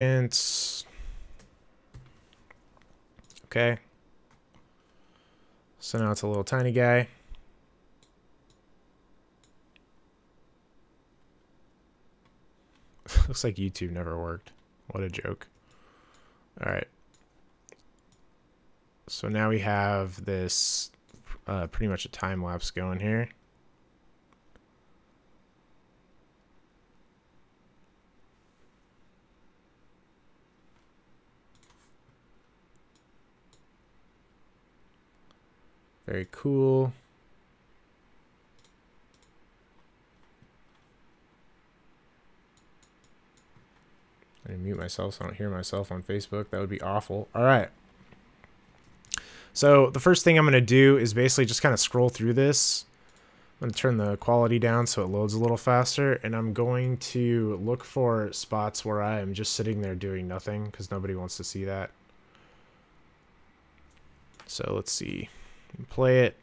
And okay. So now it's a little tiny guy. Looks like YouTube never worked. What a joke. All right. So now we have this pretty much a time lapse going here. Very cool. I mute myself so I don't hear myself on Facebook. That would be awful. All right. So the first thing I'm going to do is basically just kind of scroll through this. I'm going to turn the quality down so it loads a little faster. And I'm going to look for spots where I am just sitting there doing nothing because nobody wants to see that. So let's see. Play it.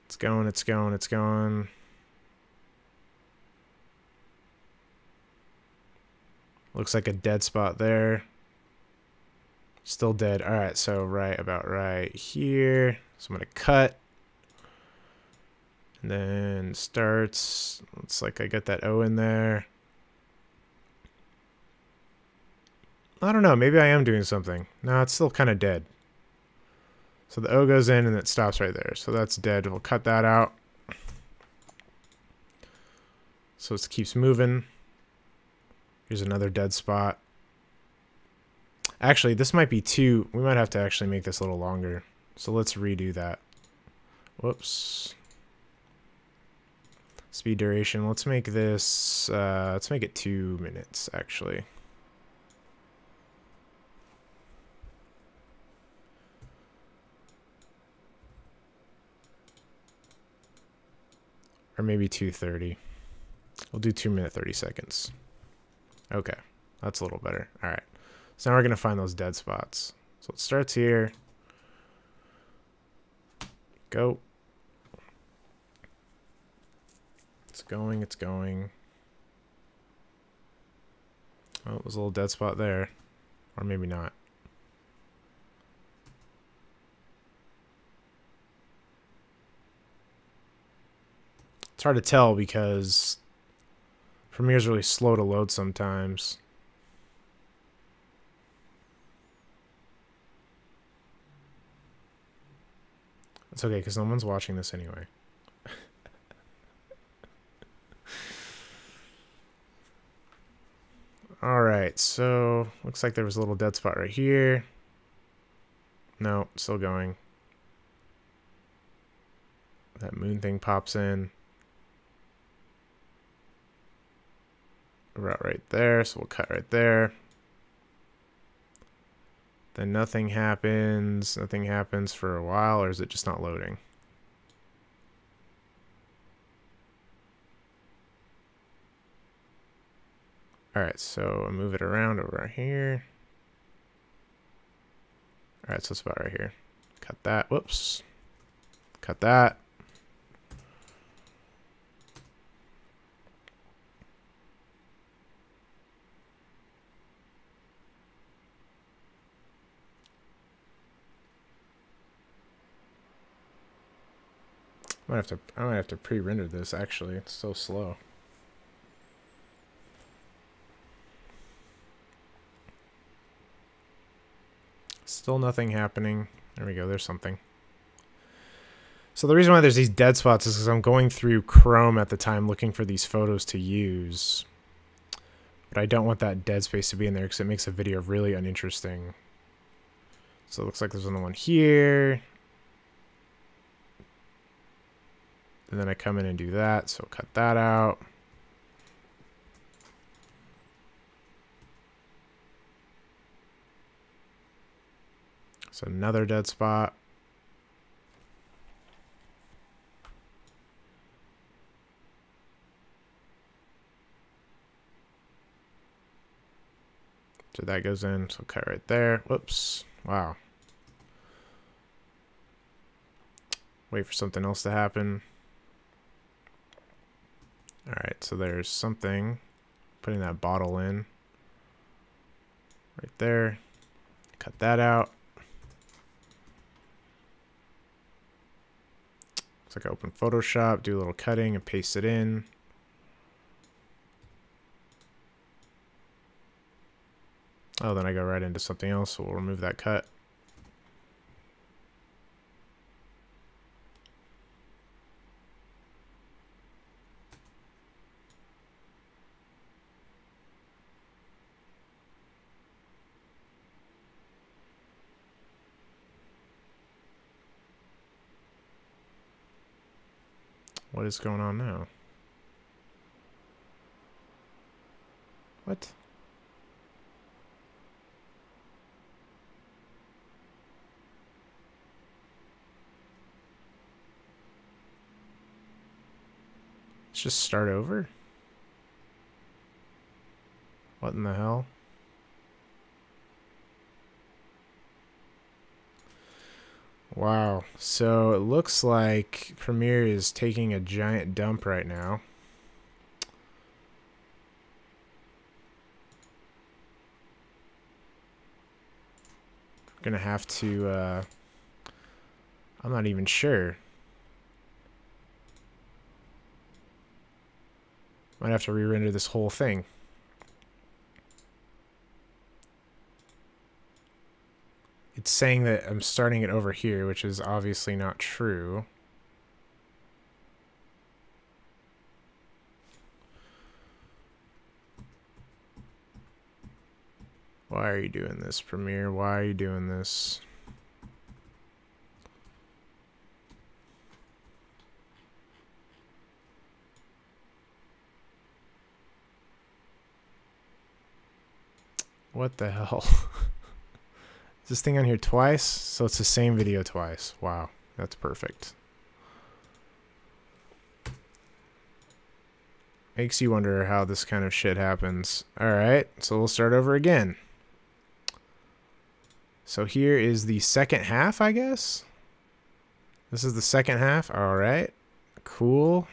It's going, it's going, it's going. Looks like a dead spot there. Still dead. All right, so about right here. So I'm going to cut. And then starts. Looks like I got that O in there. I don't know. Maybe I am doing something. No, it's still kind of dead. So the O goes in and it stops right there. So that's dead. We'll cut that out. So it keeps moving. Here's another dead spot. Actually, this might be too... We might have to actually make this a little longer. So let's redo that. Whoops. Speed duration. Let's make this... let's make it 2 minutes, actually. Or maybe 2:30. We'll do 2 minutes 30 seconds. Okay, that's a little better. All right, so now we're gonna find those dead spots. So it starts here. Go. It's going, it's going. Oh, there's a little dead spot there. Or maybe not. It's hard to tell because Premiere's really slow to load sometimes. It's okay because no one's watching this anyway. Alright, so looks like there was a little dead spot right here. No, still going. That moon thing pops in. About right there, so we'll cut right there. Then nothing happens. Nothing happens for a while, or is it just not loading? Alright, so I move it around over here. Alright, so it's about right here. Cut that. Whoops. Cut that. I might have to pre-render this actually. It's so slow. Still nothing happening. There we go, there's something. So the reason why there's these dead spots is because I'm going through Chrome at the time looking for these photos to use. But I don't want that dead space to be in there because it makes a video really uninteresting. So it looks like there's another one here. And then I come in and do that, so cut that out. So another dead spot. So that goes in, so cut right there. Whoops. Wow. Wait for something else to happen. Alright, so there's something. Putting that bottle in. right there. Cut that out. Looks like I open Photoshop, do a little cutting, and paste it in. Oh, then I go right into something else, so we'll remove that cut. What is going on now? What? Let's just start over? What in the hell? Wow, so it looks like Premiere is taking a giant dump right now. I'm gonna have to, I'm not even sure. Might have to re-render this whole thing. It's saying that I'm starting it over here, which is obviously not true. Why are you doing this, Premiere? Why are you doing this? What the hell? Is this thing on here twice? So it's the same video twice. Wow, that's perfect. Makes you wonder how this kind of shit happens. Alright, so we'll start over again. So here is the second half, I guess? This is the second half. Alright. Cool.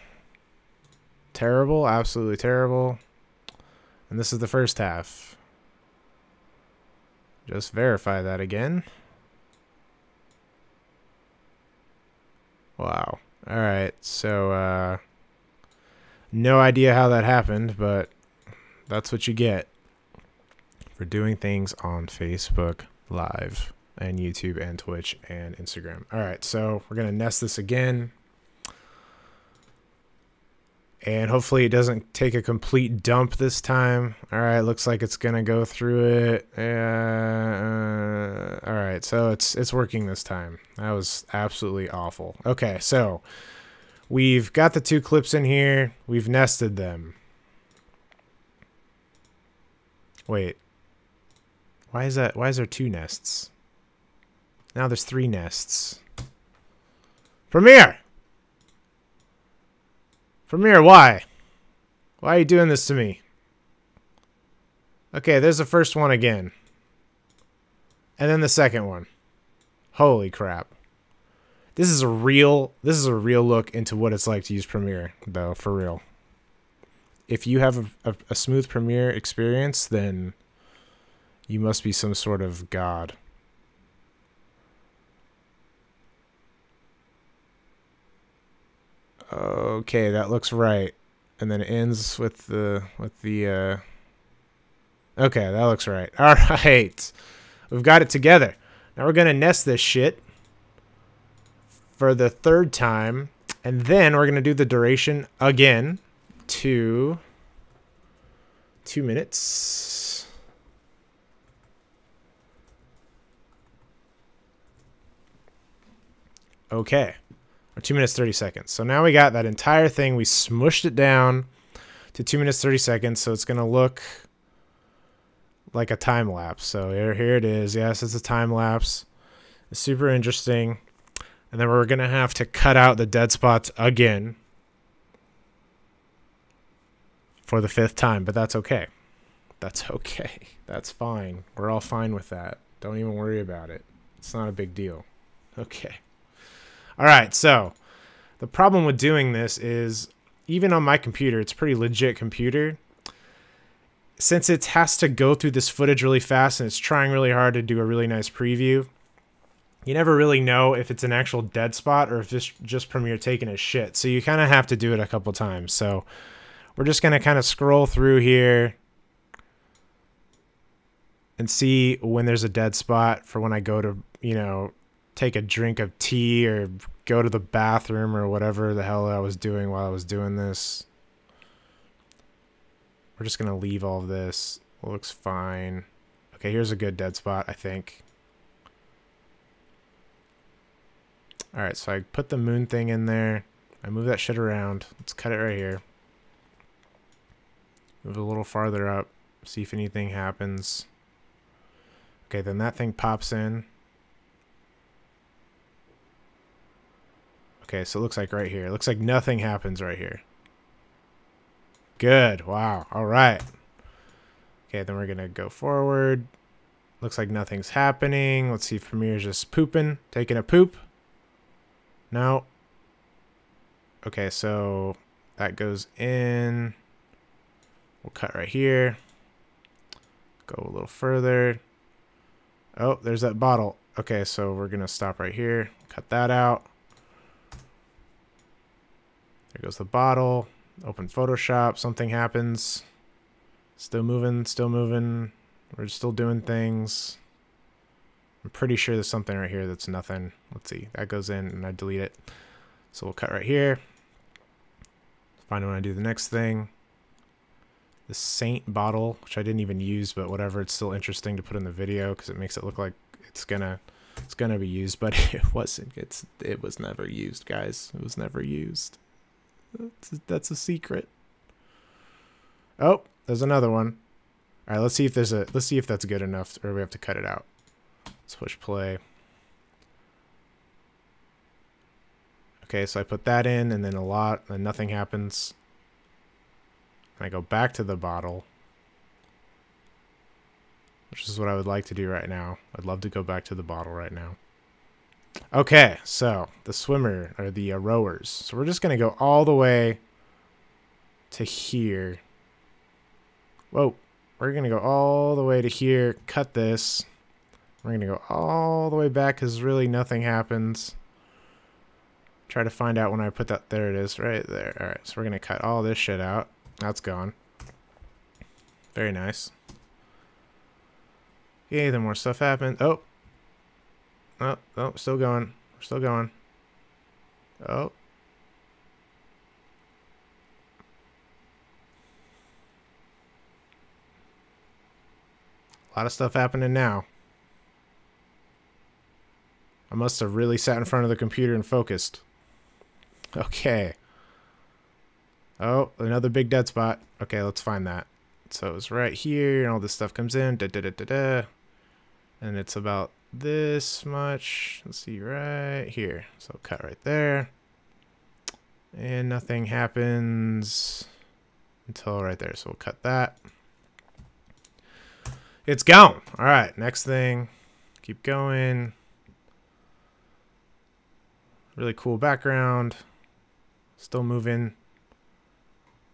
Terrible. Absolutely terrible. And this is the first half. Just verify that again. Wow. Alright, so, no idea how that happened, but that's what you get for doing things on Facebook Live and YouTube and Twitch and Instagram. Alright, so we're going to nest this again. And hopefully it doesn't take a complete dump this time. Alright, looks like it's going to go through it. Alright, so it's working this time. That was absolutely awful. Okay, so we've got the two clips in here. We've nested them. Wait. Why is that? Why is there two nests? Now there's three nests. Premiere! Premiere, why? Why are you doing this to me? Okay, there's the first one again. And then the second one. Holy crap. This is a real look into what it's like to use Premiere, though, for real. If you have a smooth Premiere experience, then you must be some sort of god. Okay, that looks right. And then it ends with the okay, that looks right. All right. We've got it together. Now we're going to nest this shit for the third time, and then we're going to do the duration again to 2 minutes. Okay. 2 minutes 30 seconds. So now we got that entire thing. We smushed it down to 2 minutes 30 seconds. So it's going to look like a time lapse. So here it is. Yes, it's a time lapse. It's super interesting. And then we're going to have to cut out the dead spots again for the fifth time. But that's okay. That's okay. That's fine. We're all fine with that. Don't even worry about it. It's not a big deal. Okay. All right, so the problem with doing this is, even on my computer, it's a pretty legit computer, since it has to go through this footage really fast and it's trying really hard to do a really nice preview, you never really know if it's an actual dead spot or if it's just Premiere taking a shit. So you kind of have to do it a couple times. So we're just going to kind of scroll through here and see when there's a dead spot for when I go to, you know, take a drink of tea or go to the bathroom or whatever the hell I was doing while I was doing this. We're just going to leave all of this. It looks fine. Okay, here's a good dead spot, I think. Alright, so I put the moon thing in there. I move that shit around. Let's cut it right here. Move it a little farther up. See if anything happens. Okay, then that thing pops in. Okay, so it looks like right here. It looks like nothing happens right here. Good. Wow. All right. Okay, then we're going to go forward. Looks like nothing's happening. Let's see if Premiere's just pooping. Taking a poop. No. Okay, so that goes in. We'll cut right here. Go a little further. Oh, there's that bottle. Okay, so we're going to stop right here. Cut that out. There goes the bottle. Open Photoshop. Something happens. Still moving, still moving. We're still doing things. I'm pretty sure there's something right here that's nothing. Let's see. That goes in and I delete it. So we'll cut right here. Find when I do the next thing. The Saint bottle, which I didn't even use, but whatever. It's still interesting to put in the video because it makes it look like it's gonna be used, but it wasn't. It was never used, guys. It was never used. That's a secret. Oh, there's another one. All right, let's see if that's good enough, or we have to cut it out. Let's push play. Okay, so I put that in, and then nothing happens. And I go back to the bottle, which is what I would like to do right now. I'd love to go back to the bottle right now. Okay, so the swimmer, or the rowers. So we're just going to go all the way to here. Whoa. We're going to go all the way to here, cut this. We're going to go all the way back because really nothing happens. Try to find out when I put that. There it is, right there. All right, so we're going to cut all this shit out. That's gone. Very nice. Yay, then more stuff happened. Oh. Oh, oh, still going. We're still going. Oh. A lot of stuff happening now. I must have really sat in front of the computer and focused. Okay. Oh, another big dead spot. Okay, let's find that. So it's right here, and all this stuff comes in. Da, da, da, da, da. And it's about this much. Let's see, right here. So cut right there. And nothing happens until right there. So we'll cut that. It's gone. All right, next thing. Keep going. Really cool background. Still moving.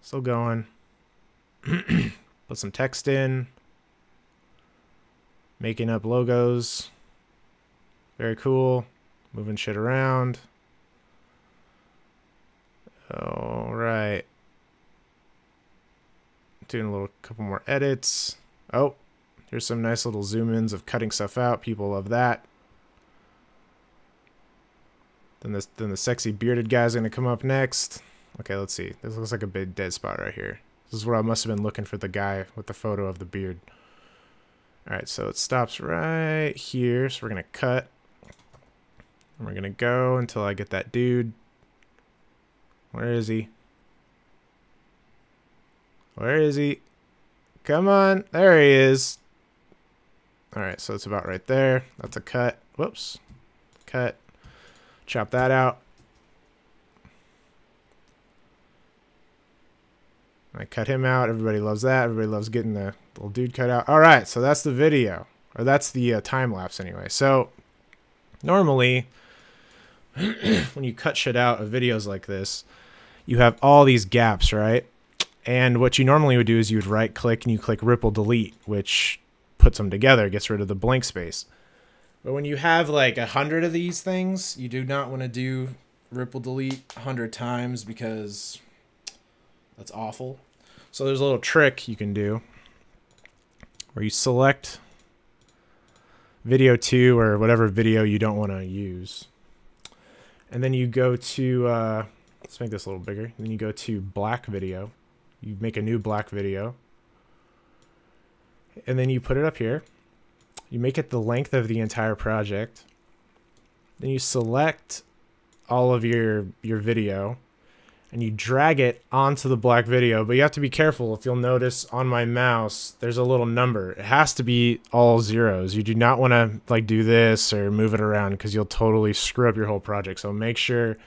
Still going. Put some text in. Making up logos. Very cool. Moving shit around. All right. Doing a couple more edits. Oh, here's some nice little zoom ins of cutting stuff out. People love that. Then the sexy bearded guy's gonna come up next. Okay, let's see. This looks like a big dead spot right here. This is where I must have been looking for the guy with the photo of the beard. Alright, so it stops right here. So we're going to cut. And we're going to go until I get that dude. Where is he? Where is he? Come on. There he is. Alright, so it's about right there. That's a cut. Whoops. Cut. Chop that out. I cut him out. Everybody loves that. Everybody loves getting the little dude cut out. All right, so that's the video. Or that's the time lapse anyway. So normally, when you cut shit out of videos like this, you have all these gaps, right? And what you normally would do is you would right click and you click ripple delete, which puts them together, gets rid of the blank space. But when you have like 100 of these things, you do not want to do ripple delete 100 times because that's awful. So there's a little trick you can do where you select video 2 or whatever video you don't want to use. And then you go to, let's make this a little bigger. Then you go to black video. You make a new black video. And then you put it up here. You make it the length of the entire project. Then you select all of your video and you drag it onto the black video. But you have to be careful. If you'll notice on my mouse, there's a little number. It has to be all zeros. You do not want to like do this or move it around because you'll totally screw up your whole project. So make sure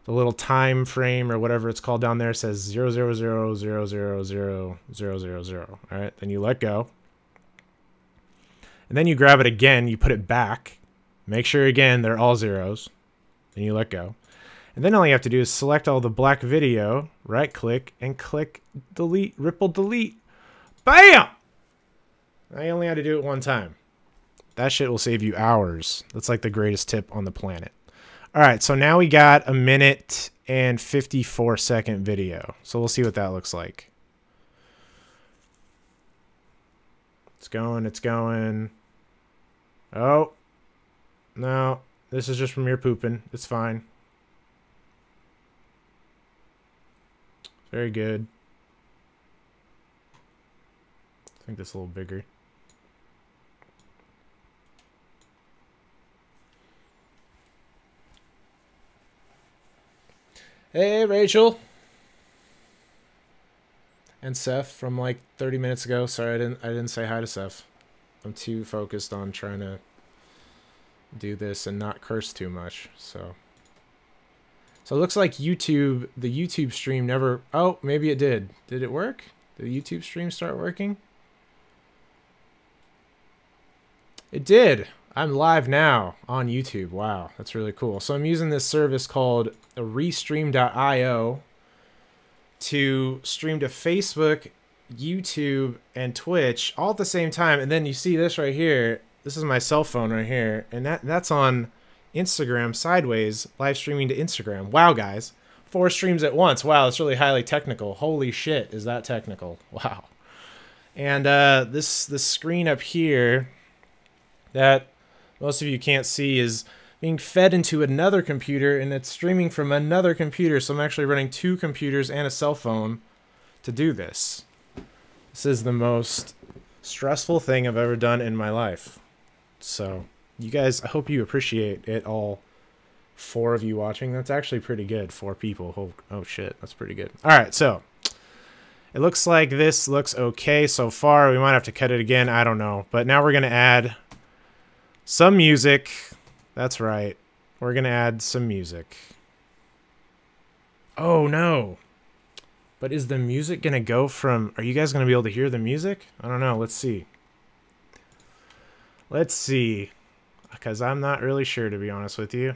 the little time frame or whatever it's called down there says 000000000. All right, then you let go. And then you grab it again, you put it back. Make sure again they're all zeros. Then you let go. And then all you have to do is select all the black video, right click, and click delete, ripple delete. Bam! I only had to do it one time. That shit will save you hours. That's like the greatest tip on the planet. All right, so now we got a 1 and 54-second video. So we'll see what that looks like. It's going, it's going. Oh, no, this is just from your pooping. It's fine. Very good. I think this a little bigger. Hey, Rachel. And Seth from like 30 minutes ago. Sorry, I didn't say hi to Seth. I'm too focused on trying to do this and not curse too much. So it looks like the YouTube stream never... Oh, maybe it did. Did it work? Did the YouTube stream start working? It did. I'm live now on YouTube. Wow, that's really cool. So I'm using this service called Restream.io to stream to Facebook, YouTube, and Twitch all at the same time. And then you see this right here. This is my cell phone right here. And that's on Instagram sideways, live streaming to Instagram. Wow, guys. 4 streams at once. Wow, that's really highly technical. Holy shit, is that technical. Wow. And this screen up here that most of you can't see is being fed into another computer, and it's streaming from another computer. So I'm actually running 2 computers and a cell phone to do this. This is the most stressful thing I've ever done in my life. So you guys, I hope you appreciate it, all 4 of you watching. That's actually pretty good. 4 people. Oh shit, that's pretty good. All right, so it looks like this looks okay so far. We might have to cut it again. I don't know. But now we're going to add some music. That's right. We're going to add some music. Oh, no. But is the music going to go from... Are you guys going to be able to hear the music? I don't know. Let's see. Let's see. Because I'm not really sure, to be honest with you.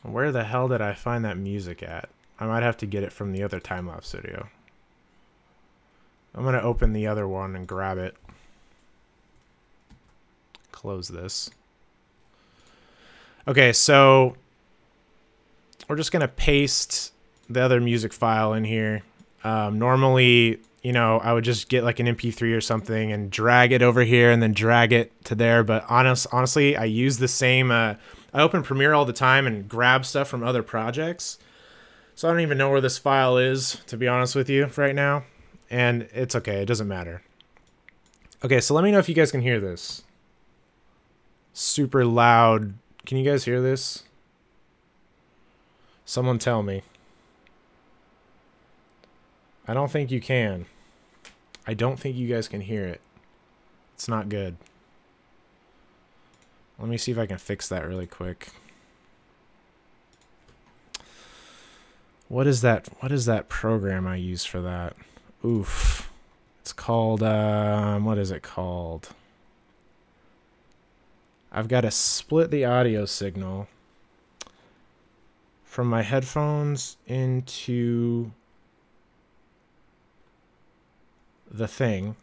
Where the hell did I find that music at? I might have to get it from the other time-lapse video. I'm going to open the other one and grab it. Close this. Okay, so we're just gonna paste the other music file in here. Normally, you know, I would just get like an MP3 or something and drag it over here and then drag it to there. But honestly, I use the same. I open Premiere all the time and grab stuff from other projects. So I don't even know where this file is, to be honest with you, right now. And it's okay. It doesn't matter. Okay, so let me know if you guys can hear this. Super loud. Can you guys hear this? Someone tell me. I don't think you can. I don't think you guys can hear it. It's not good. Let me see if I can fix that really quick. What is that? What is that program I use for that? Oof. It's called, what is it called? I've got to split the audio signal from my headphones into the thing,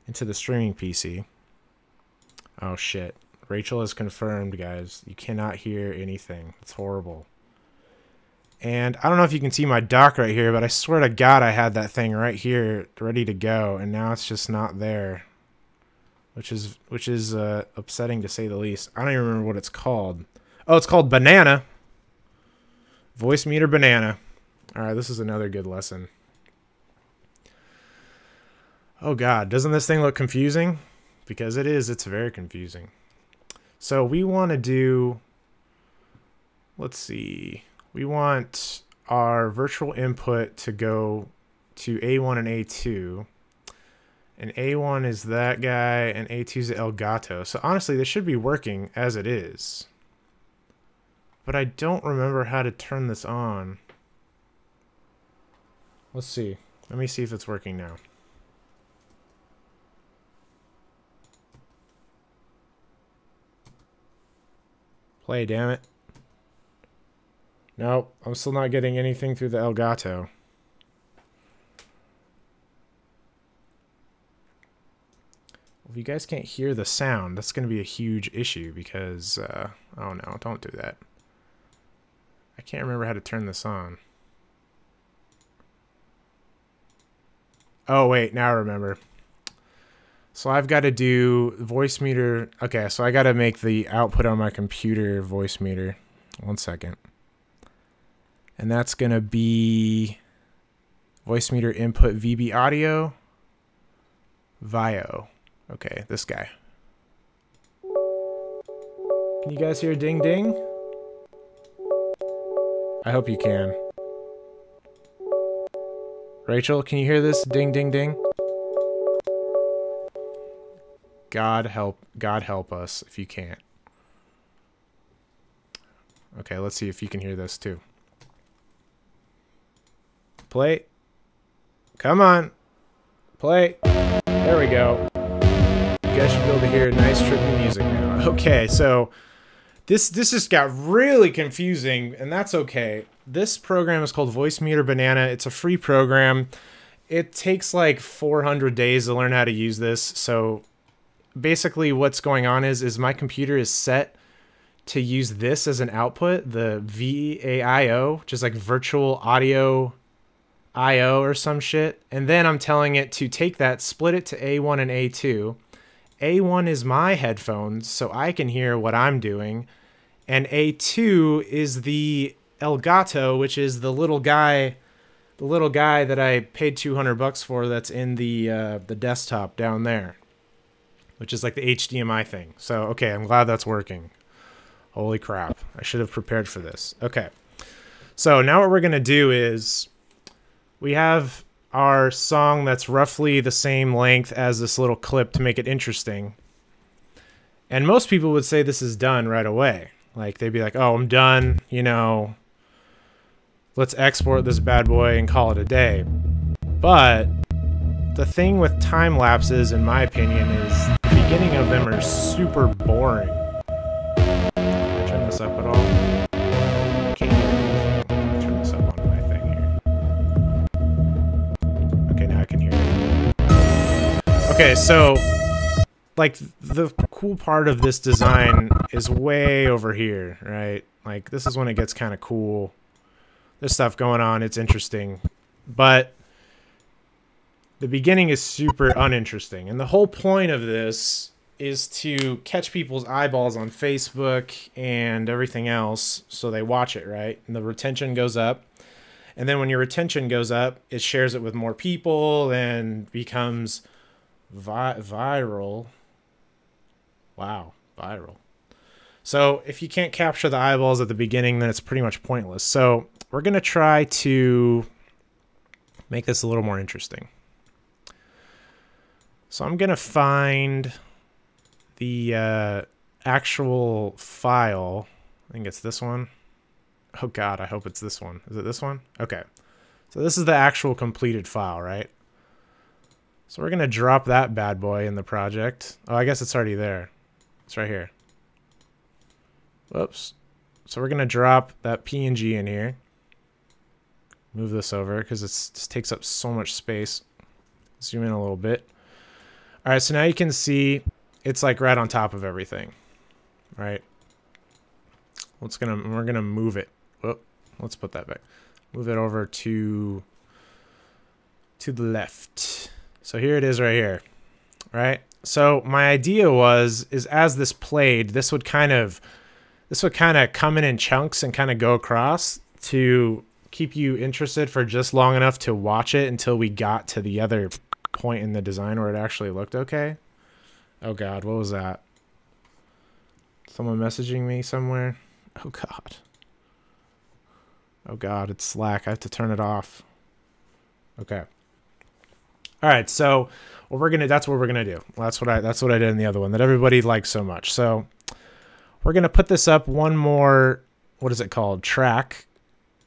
into the streaming PC. Oh shit. Rachel has confirmed, guys. You cannot hear anything. It's horrible. And I don't know if you can see my dock right here, but I swear to God I had that thing right here ready to go, and now it's just not there. Which is upsetting to say the least. I don't even remember what it's called. Oh, it's called Banana. Voice meter Banana. Alright, this is another good lesson. Oh God, doesn't this thing look confusing? Because it is, it's very confusing. So we want to do, let's see, we want our virtual input to go to A1 and A2. And A1 is that guy, and A2 is the Elgato. So honestly, this should be working as it is. But I don't remember how to turn this on. Let's see. Let me see if it's working now. Play, damn it. Nope, I'm still not getting anything through the Elgato. If you guys can't hear the sound, that's going to be a huge issue because, oh no, don't do that. I can't remember how to turn this on. Oh wait, now I remember. So I've got to do voice meter. Okay, so I got to make the output on my computer voice meter. 1 second. And that's going to be voice meter input VB audio. VIO. Okay, this guy. Can you guys hear ding ding? I hope you can. Rachel, can you hear this ding ding ding? God help us if you can't. Okay, let's see if you can hear this too. Play. Come on. Play. There we go. You guys should be able to hear nice trippy music now. Okay, so this just got really confusing, and that's okay. This program is called Voice Meter Banana. It's a free program. It takes like 400 days to learn how to use this, so basically what's going on is my computer is set to use this as an output, the VAIO, which is like virtual audio IO or some shit. And then I'm telling it to take that, split it to A1 and A2. A1 is my headphones, so I can hear what I'm doing. And A2 is the Elgato, which is the little guy that I paid $200 for that's in the desktop down there, which is like the HDMI thing. So, okay, I'm glad that's working. Holy crap. I should have prepared for this. Okay. So now what we're going to do is we have our song that's roughly the same length as this little clip to make it interesting. And most people would say this is done right away. Like, they'd be like, oh, I'm done, you know, let's export this bad boy and call it a day. But the thing with time lapses, in my opinion, is the beginning of them are super boring. Can I turn this up at all? I can't hear anything. Let me turn this up on my thing here. Okay, now I can hear it. Okay, so like the cool part of this design is way over here, right? Like this is when it gets kind of cool. There's stuff going on, it's interesting. But the beginning is super uninteresting. And the whole point of this is to catch people's eyeballs on Facebook and everything else so they watch it, right? And the retention goes up. And then when your retention goes up, it shares it with more people and becomes viral. Wow, viral. So if you can't capture the eyeballs at the beginning, then it's pretty much pointless. So we're going to try to make this a little more interesting. So I'm going to find the actual file. I think it's this one. Oh God, I hope it's this one. Is it this one? Okay. So this is the actual completed file, right? So we're going to drop that bad boy in the project. Oh, I guess it's already there. It's right here. Whoops. So we're going to drop that PNG in here. Move this over because it takes up so much space. Zoom in a little bit. All right, so now you can see it's like right on top of everything, right? We're gonna move it. Oh, let's put that back. Move it over to the left. So here it is right here, right? So my idea is as this played, this would kind of come in chunks and kind of go across to keep you interested for just long enough to watch it until we got to the other point in the design where it actually looked okay. Oh God, what was that? Someone messaging me somewhere? Oh God. Oh God, it's Slack. I have to turn it off. Okay. All right, so that's what we're gonna do. That's what I did in the other one that everybody likes so much. So we're gonna put this up one more, what is it called? Track.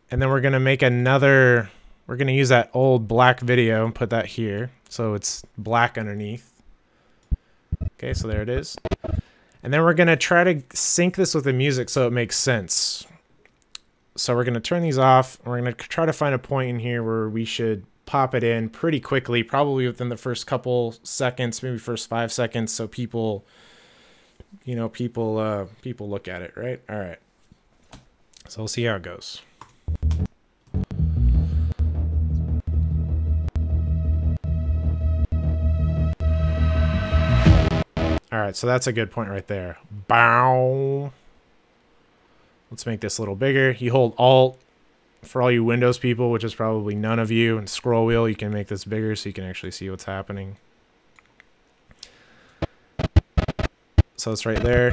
And then we're going to make another, we're going to use that old black video and put that here. So it's black underneath. Okay, so there it is. And then we're going to try to sync this with the music so it makes sense. So we're going to turn these off. We're going to try to find a point in here where we should pop it in pretty quickly, probably within the first couple seconds, maybe first 5 seconds. So people, people look at it, right? All right. So we'll see how it goes. All right, so that's a good point right there. Bow. Let's make this a little bigger. You hold Alt for all you Windows people, which is probably none of you, and scroll wheel, you can make this bigger so you can actually see what's happening. So it's right there.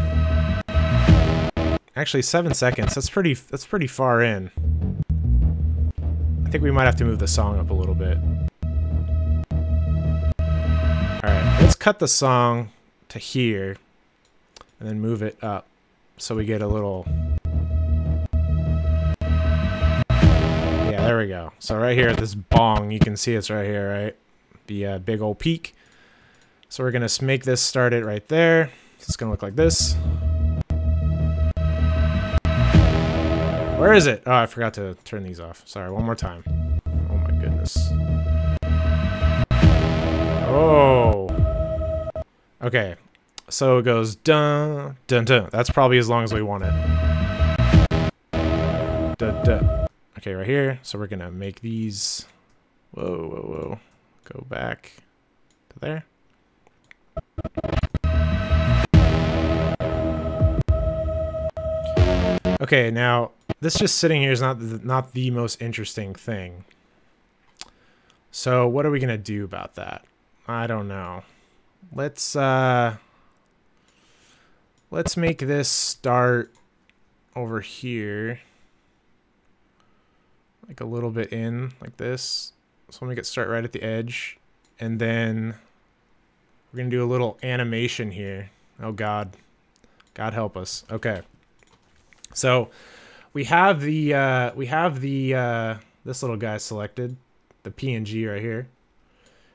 Actually, 7 seconds. That's pretty far in. I think we might have to move the song up a little bit. All right, let's cut the song to here and then move it up so we get a little. Yeah, there we go. So right here at this bong, you can see it's right here, right? The big old peak. So we're gonna make this start it right there. So it's gonna look like this. Where is it? Oh, I forgot to turn these off. Sorry, one more time. Oh my goodness. Oh. Okay. So it goes dun dun dun. That's probably as long as we want it. Dun dun. Okay, right here. So we're gonna make these. Whoa, whoa, whoa. Go back to there. Okay, now this just sitting here is not the most interesting thing. So what are we gonna do about that? I don't know. Let's make this start over here, like a little bit in, like this. So we'll make it start right at the edge, and then we're gonna do a little animation here. Oh God, God help us. Okay. So we have this little guy selected, the PNG right here.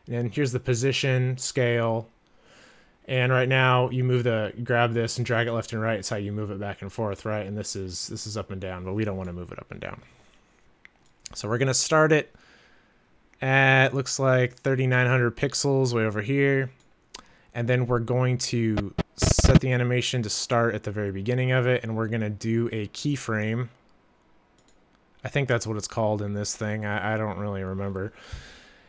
And then here's the position, scale. And right now you grab this and drag it left and right. It's how you move it back and forth, right? And this is up and down, but we don't want to move it up and down. So we're gonna start it at, looks like 3,900 pixels way over here. And then we're going to set the animation to start at the very beginning of it, and we're going to do a keyframe. I think that's what it's called in this thing. I don't really remember.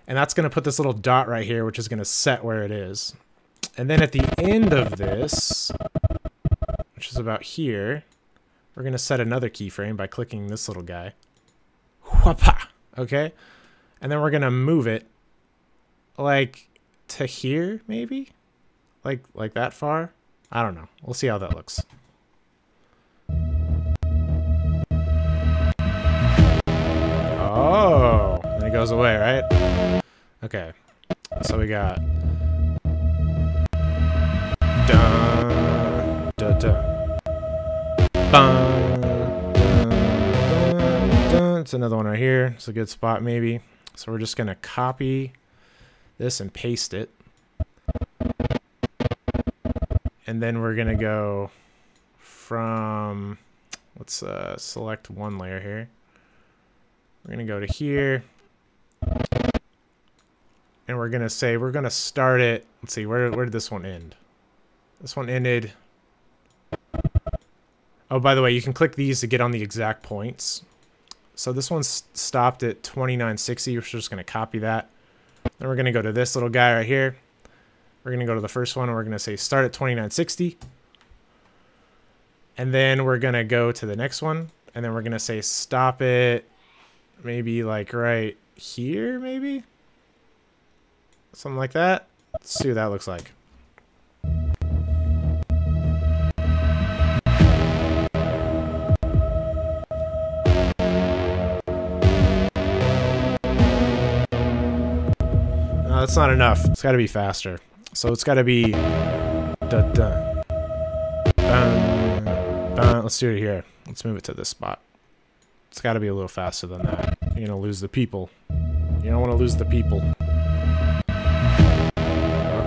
And that's going to put this little dot right here, which is going to set where it is. And then at the end of this, which is about here, we're going to set another keyframe by clicking this little guy. Whapa! Okay? And then we're going to move it like to here, maybe? Like that far? I don't know. We'll see how that looks. Oh, then it goes away, right? Okay. So we got dun dun dun bun, dun, dun, dun. It's another one right here. It's a good spot maybe. So we're just gonna copy this and paste it. And then we're going to go from, Let's select one layer here. We're going to go to here. And we're going to say we're going to start it. Let's see, where did this one end? This one ended. Oh, by the way, you can click these to get on the exact points. So this one stopped at 2960. We're just going to copy that. Then we're going to go to this little guy right here. We're going to go to the first one, and we're going to say start at 2960. And then we're going to go to the next one, and then we're going to say stop it maybe like right here, maybe? Something like that. Let's see what that looks like. No, that's not enough. It's got to be faster. So it's got to be... let's do it here. Let's move it to this spot. It's got to be a little faster than that. You're going to lose the people. You don't want to lose the people.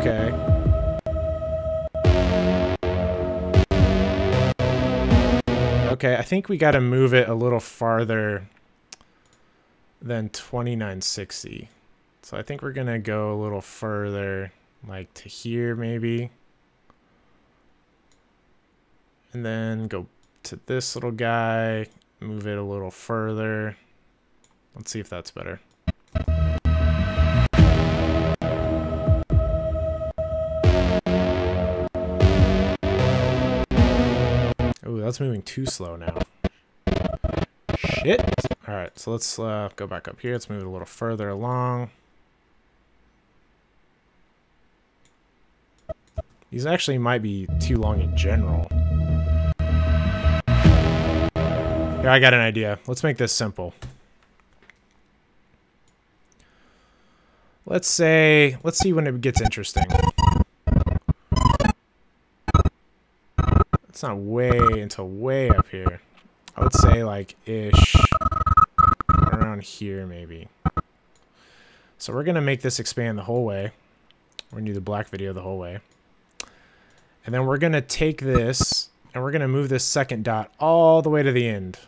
Okay. Okay, I think we got to move it a little farther than 2960. So I think we're going to go a little further, like to here maybe. And then go to this little guy, move it a little further. Let's see if that's better. Oh, that's moving too slow now. Shit. All right, so let's go back up here. Let's move it a little further along. These actually might be too long in general. Here, I got an idea. Let's make this simple. Let's see when it gets interesting. It's not way until way up here. I would say like ish around here maybe. So we're gonna make this expand the whole way. We're gonna do the black video the whole way. And then we're gonna take this and we're gonna move this second dot all the way to the end.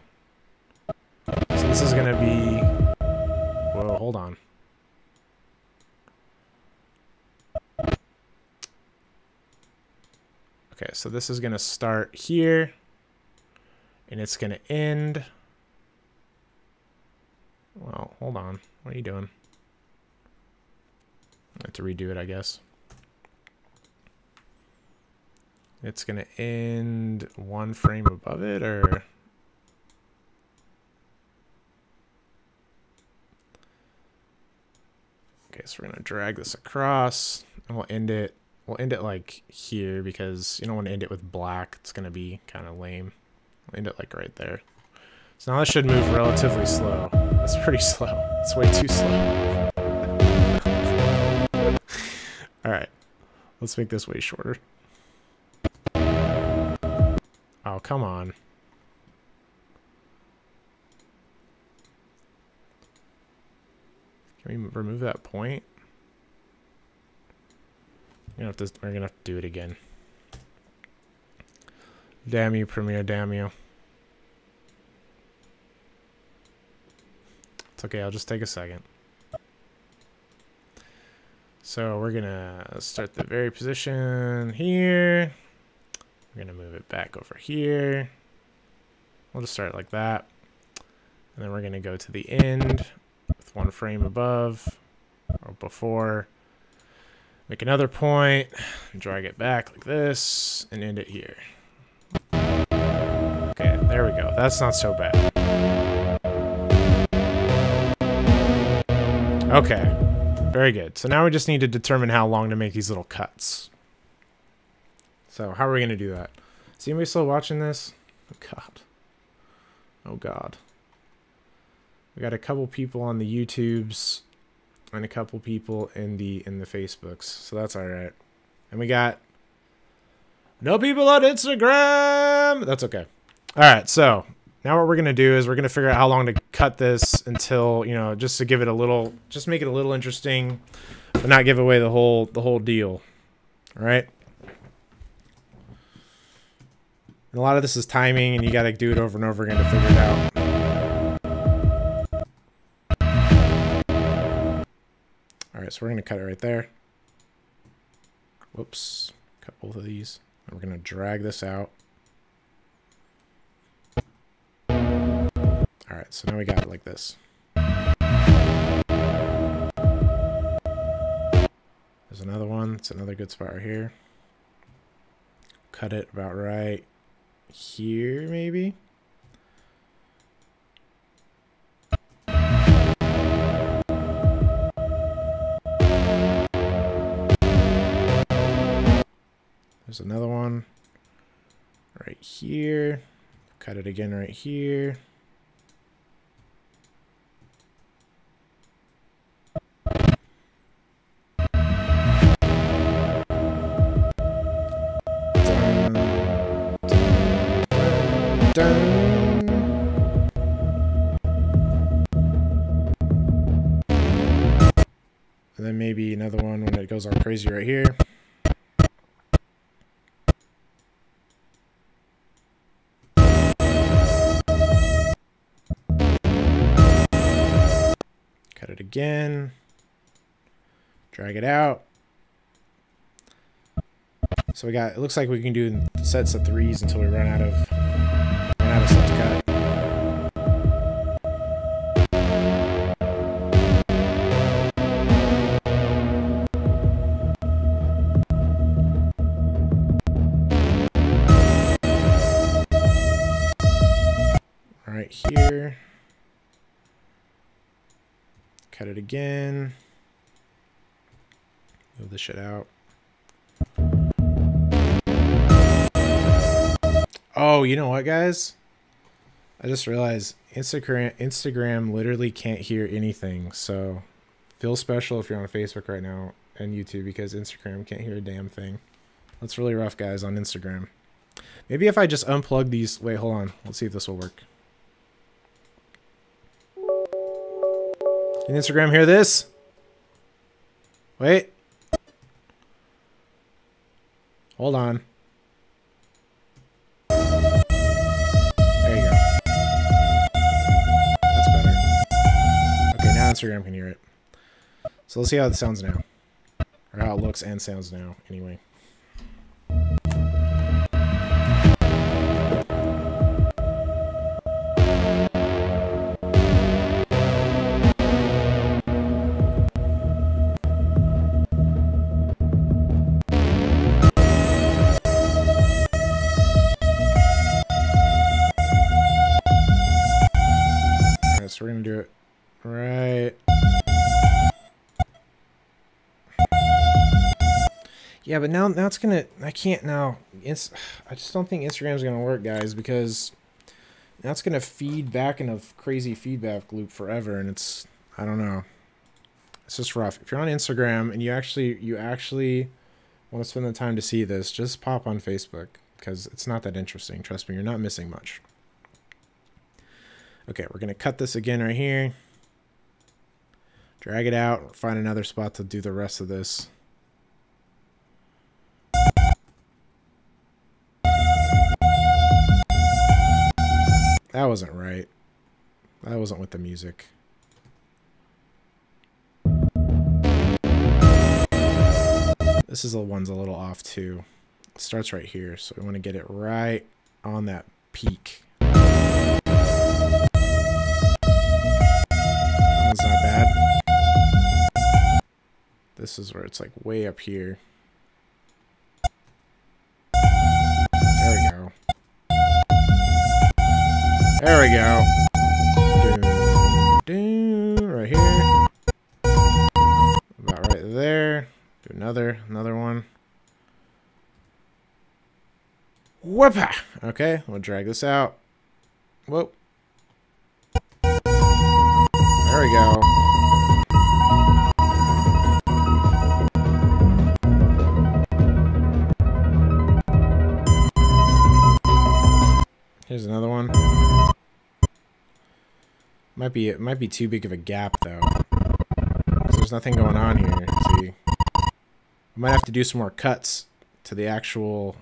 So this is gonna be, whoa, hold on. Okay, so this is gonna start here and it's gonna end. Well, hold on. What are you doing? I have to redo it, I guess. It's gonna end one frame above it, or okay, so we're gonna drag this across and we'll end it like here because you don't want to end it with black. It's gonna be kind of lame. We'll end it like right there. So now this should move relatively slow. That's pretty slow. It's way too slow. All right, let's make this way shorter. Oh, come on. Can we remove that point? We're gonna have to do it again. Damn you, Premiere, damn you. It's okay, I'll just take a second. So we're gonna start the very position here. We're gonna move it back over here. We'll just start it like that. And then we're gonna go to the end with one frame above or before. Make another point, drag it back like this, and end it here. Okay, there we go. That's not so bad. Okay, very good. So now we just need to determine how long to make these little cuts. So how are we going to do that? Is anybody still watching this? Oh, God. Oh, God. We got a couple people on the YouTubes and a couple people in the Facebooks. So that's all right. And we got no people on Instagram. That's okay. All right. So now what we're going to do is we're going to figure out how long to cut this until, you know, just to give it a little, just make it a little interesting, but not give away the whole deal. All right. And a lot of this is timing, and you gotta do it over and over again to figure it out. Alright, so we're gonna cut it right there. Whoops. Cut both of these. And we're gonna drag this out. Alright, so now we got it like this. There's another one. It's another good spot right here. Cut it about right here, maybe. There's another one right here. Cut it again right here. And then maybe another one when it goes all crazy right here. Cut it again. Drag it out. So we got, it looks like we can do sets of 3s until we run out of stuff to cut. Right here. Cut it again. Move this shit out. Oh, you know what, guys? I just realized Instagram literally can't hear anything. So feel special if you're on Facebook right now and YouTube, because Instagram can't hear a damn thing. That's really rough, guys, on Instagram. Maybe if I just unplug these. Wait, hold on. Let's see if this will work. Can Instagram hear this? Wait. Hold on. There you go. That's better. Okay, now Instagram can hear it. So let's see how it sounds now. Or how it looks and sounds now, anyway. So we're gonna do it right. Yeah, but now it's gonna. I can't now. I just don't think Instagram's gonna work, guys, because now it's gonna feed back in a crazy feedback loop forever, and it's, I don't know. It's just rough. If you're on Instagram and you actually want to spend the time to see this, just pop on Facebook, because it's not that interesting. Trust me, you're not missing much. Okay, we're going to cut this again right here. Drag it out. Find another spot to do the rest of this. That wasn't right. That wasn't with the music. This is the one's a little off too. It starts right here, so we want to get it right on that peak. Not bad. This is where it's like way up here. There we go. There we go. Right here. About right there. Do another one. Whoop-a! Okay, we'll drag this out. Whoa. There we go. Here's another one. It might be too big of a gap though, because there's nothing going on here. See, I might have to do some more cuts to the actual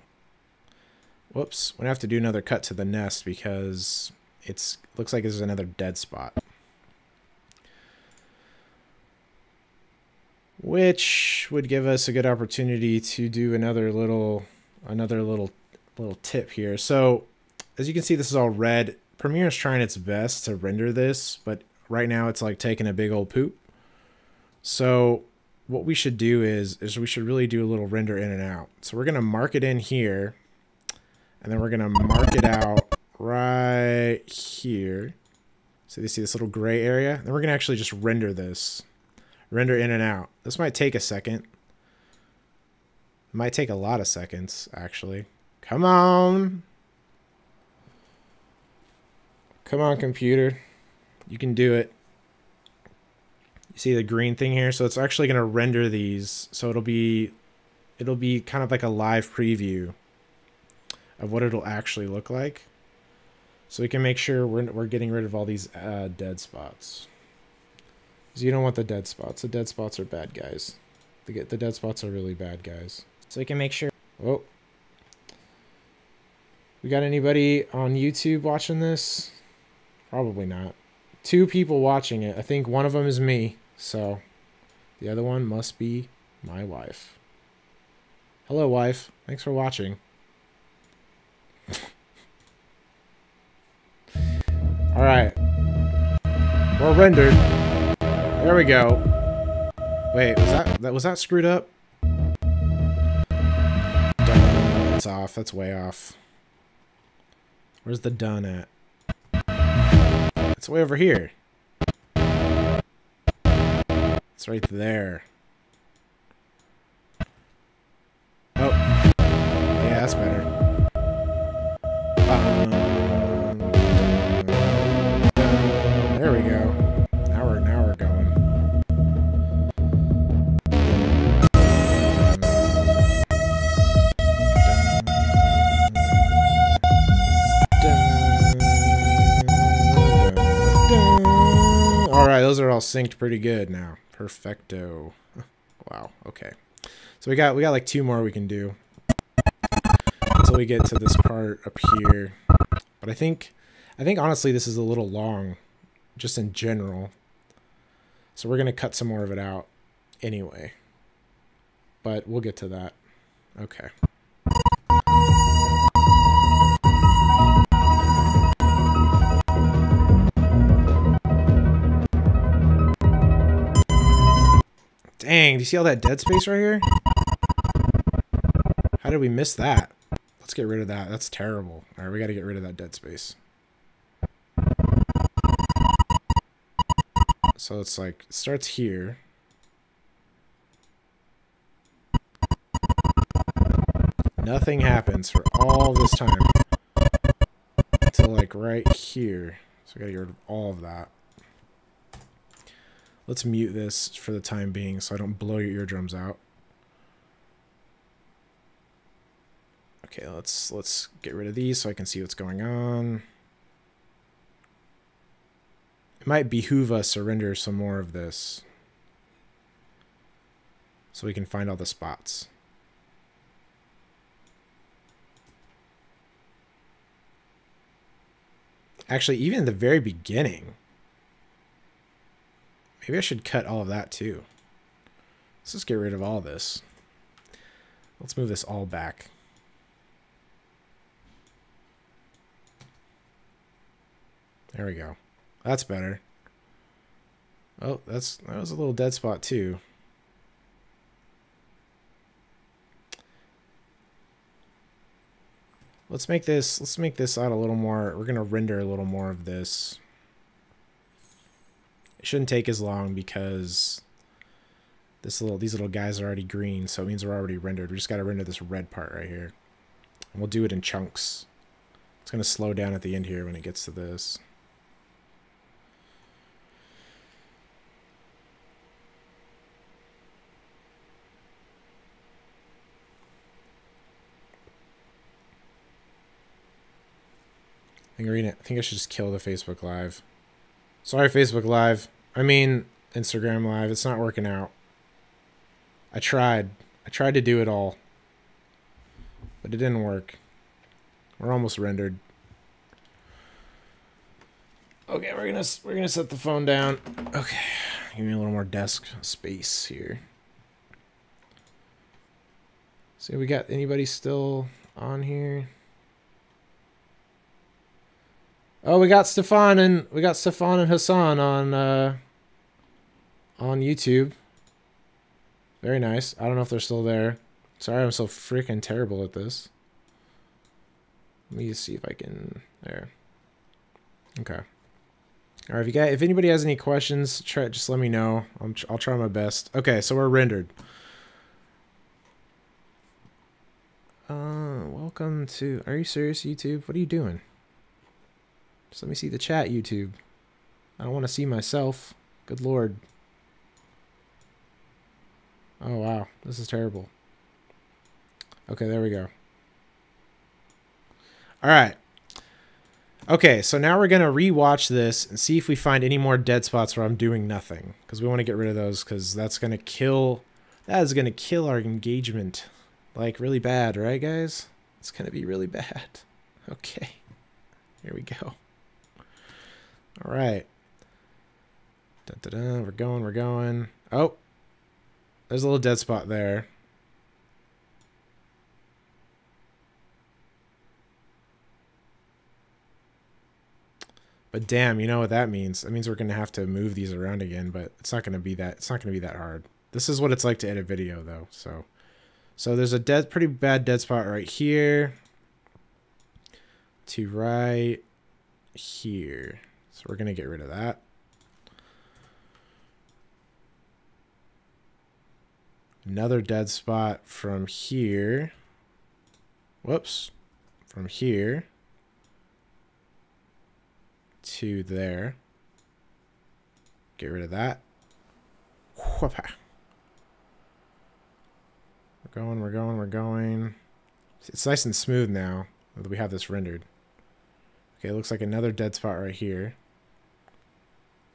Whoops. We're going to have to do another cut to the nest because looks like there's another dead spot. Which would give us a good opportunity to do another little tip here. So as you can see, this is all red. Premiere is trying its best to render this, but right now it's like taking a big old poop. So what we should do is we should really do a little render in and out. So we're going to mark it in here, and then we're going to mark it out right here. So you see this little gray area? Then we're going to actually just render this. Render in and out. This might take a second. It might take a lot of seconds, actually. Come on. Come on, computer. You can do it. You see the green thing here? So it's actually going to render these. So it'll be kind of like a live preview of what it'll actually look like. So we can make sure we're getting rid of all these dead spots. Because you don't want the dead spots. The dead spots are bad guys. The dead spots are really bad guys. So we can make sure... Oh. We got anybody on YouTube watching this? Probably not. 2 people watching it. I think one of them is me. So the other one must be my wife. Hello, wife. Thanks for watching. All right. We're rendered. There we go. Wait, was that screwed up? That's off. That's way off. Where's the done at? It's way over here. It's right there. Oh. Yeah, that's better. There we go. Now we're going. All right, those are all synced pretty good now. Perfecto. Wow. Okay. So we got like 2 more we can do until we get to this part up here. But I think honestly this is a little long, just in general. So we're gonna cut some more of it out anyway. But we'll get to that. Okay. Dang, do you see all that dead space right here? How did we miss that? Let's get rid of that. That's terrible. All right, we got to get rid of that dead space. So it's like, it starts here. Nothing happens for all this time. Until like right here. So we got to get rid of all of that. Let's mute this for the time being so I don't blow your eardrums out. Okay, let's get rid of these so I can see what's going on. It might behoove us to render some more of this so we can find all the spots. Actually, even in the very beginning, maybe I should cut all of that too. Let's just get rid of all this. Let's move this all back. There we go. That's better. Oh, that was a little dead spot too. Let's make this out a little more. We're gonna render a little more of this. It shouldn't take as long because these little guys are already green, so it means we're already rendered. We just got to render this red part right here. And we'll do it in chunks. It's going to slow down at the end here when it gets to this. I think I should just kill the Facebook Live. Sorry, Facebook Live. I mean, Instagram Live. It's not working out. I tried to do it all, but it didn't work. We're almost rendered. Okay, we're gonna set the phone down. Okay, give me a little more desk space here. See, we got anybody still on here? Oh, we got Stefan and Hassan on YouTube. Very nice. I don't know if they're still there. Sorry, I'm so freaking terrible at this. Let me see if I can. There. Okay. All right. If anybody has any questions, just let me know. I'll try my best. Okay, so we're rendered. Welcome to. Are you serious, YouTube? What are you doing? Just let me see the chat, YouTube. I don't want to see myself. Good lord. Oh wow, this is terrible. Okay, there we go. All right. Okay, so now we're gonna rewatch this and see if we find any more dead spots where I'm doing nothing, because we want to get rid of those, because that's gonna kill. That is gonna kill our engagement, like really bad, right, guys? It's gonna be really bad. Okay, here we go. All right. Dun, dun, dun. We're going. Oh, there's a little dead spot there. But damn, you know what that means? That means we're gonna have to move these around again, but it's not gonna be that. It's not gonna be that hard. This is what it's like to edit video, though. So there's a pretty bad dead spot right here. To right here. So we're gonna get rid of that. Another dead spot from here. Whoops. From here to there. Get rid of that. Whoopah. We're going. It's nice and smooth now that we have this rendered. Okay, it looks like another dead spot right here.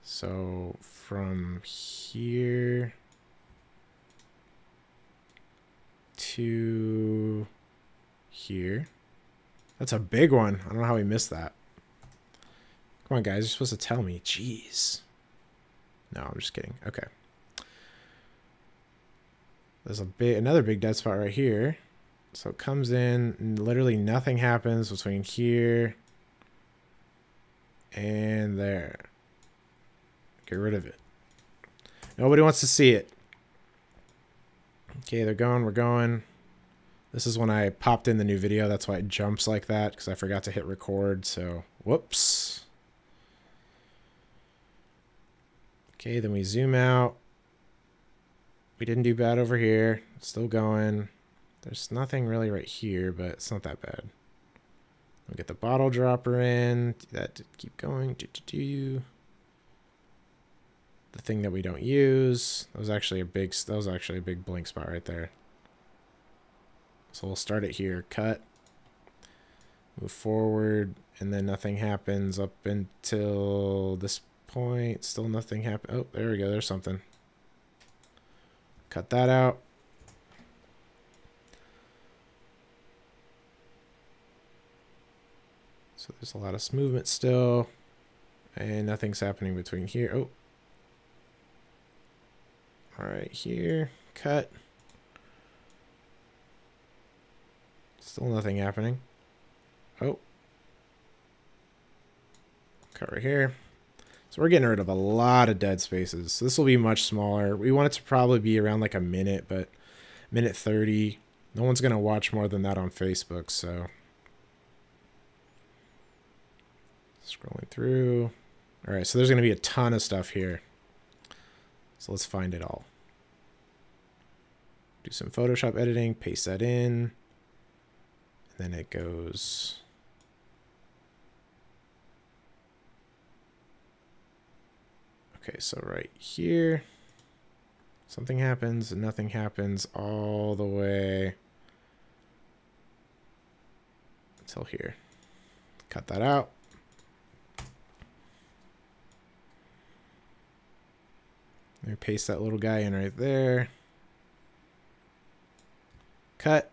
So from here to here. That's a big one. I don't know how we missed that. Come on, guys. You're supposed to tell me. Jeez. No, I'm just kidding. Okay. There's another big dead spot right here. So it comes in, and literally nothing happens between here and there. Get rid of it. Nobody wants to see it. Okay, they're going. We're going. This is when I popped in the new video. That's why it jumps like that, because I forgot to hit record. So, whoops. Okay, then we zoom out. We didn't do bad over here. It's still going. There's nothing really right here, but it's not that bad. We'll get the bottle dropper in. Do that. Keep going. The thing that we don't use. That was actually a big blank spot right there. So we'll start it here. Cut. Move forward, and then nothing happens up until this point. Still nothing happens. Oh, there we go. There's something. Cut that out. So there's a lot of movement still, and nothing's happening between here. Oh. All right, here. Cut. Still nothing happening. Oh. Cut right here. So we're getting rid of a lot of dead spaces. So this will be much smaller. We want it to probably be around like a minute, but minute 30. No one's going to watch more than that on Facebook, so. Scrolling through. All right, so there's going to be a ton of stuff here. So let's find it all. Do some Photoshop editing, paste that in. And then it goes. Okay, so right here, something happens and nothing happens all the way until here. Cut that out. Let me paste that little guy in right there. Cut.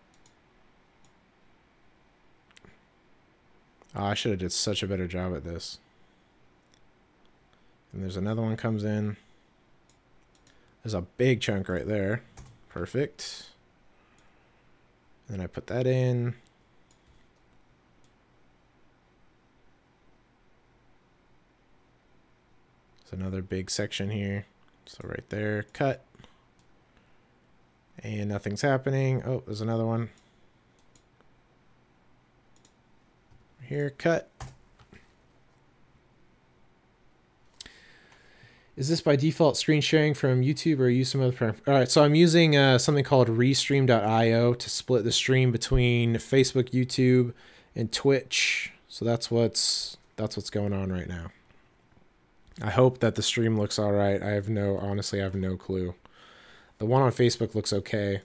Oh, I should have did such a better job at this. And there's another one comes in. There's a big chunk right there. Perfect. Then I put that in. There's another big section here. So right there, cut. And nothing's happening. Oh, there's another one. Here, cut. Is this by default screen sharing from YouTube or use some other program? All right, so I'm using something called restream.io to split the stream between Facebook, YouTube, and Twitch. So that's what's going on right now. I hope that the stream looks all right. Honestly, I have no clue. The one on Facebook looks okay.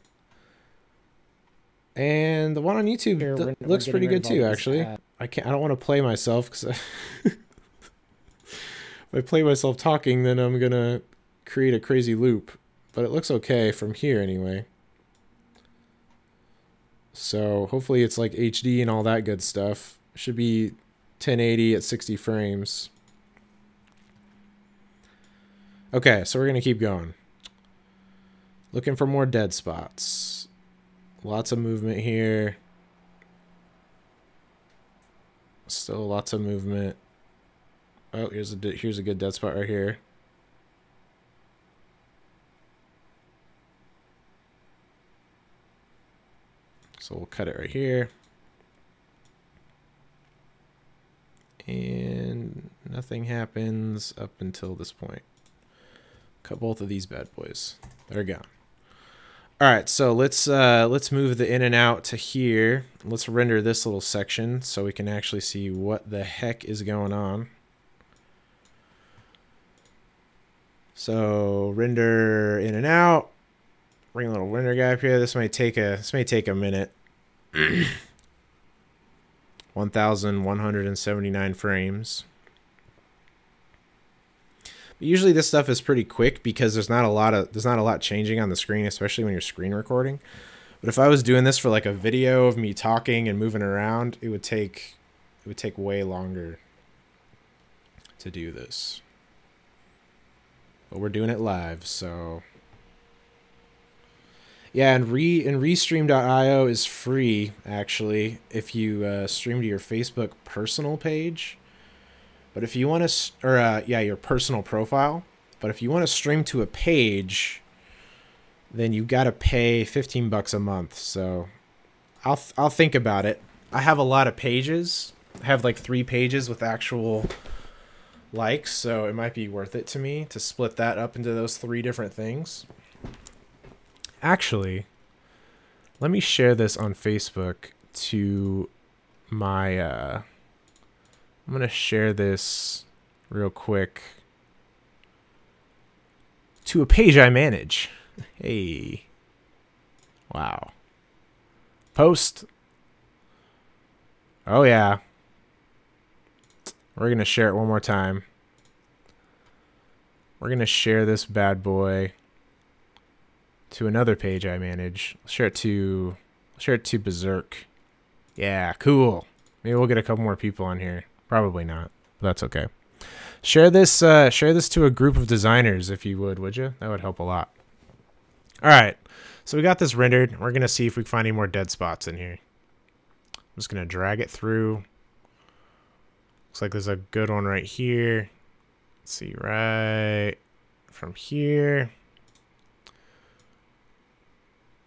And the one on YouTube looks pretty good too, actually. I don't want to play myself because if I play myself talking, then I'm going to create a crazy loop. But it looks okay from here anyway. So hopefully it's like HD and all that good stuff. Should be 1080 at 60 frames. Okay, so we're going to keep going. Looking for more dead spots. Lots of movement here. Still lots of movement. Oh, here's a good dead spot right here. So we'll cut it right here. And nothing happens up until this point. Cut both of these bad boys. They're gone. All right, so let's move the in and out to here. Let's render this little section so we can actually see what the heck is going on. So render in and out. Bring a little render guy up here. This may take a minute. 1,179 frames. But usually this stuff is pretty quick because there's not a lot changing on the screen, especially when you're screen recording. But if I was doing this for like a video of me talking and moving around, it would take way longer to do this. But we're doing it live, so yeah. And restream.io is free actually if you stream to your Facebook personal page. But if you want to, your personal profile. But if you want to stream to a page, then you got to pay $15 a month. So I'll think about it. I have a lot of pages. I have like 3 pages with actual likes, so it might be worth it to me to split that up into those 3 different things. Actually, let me share this on Facebook to my I'm going to share this real quick to a page I manage. Hey. Wow. Post. Oh yeah. We're going to share it one more time. We're going to share this bad boy to another page I manage. Share it to Berserk. Yeah, cool. Maybe we'll get a couple more people on here. Probably not, but that's okay. Share this to a group of designers if you would you? That would help a lot. All right. So we got this rendered. We're going to see if we can find any more dead spots in here. I'm just going to drag it through. Looks like there's a good one right here. Let's see, right from here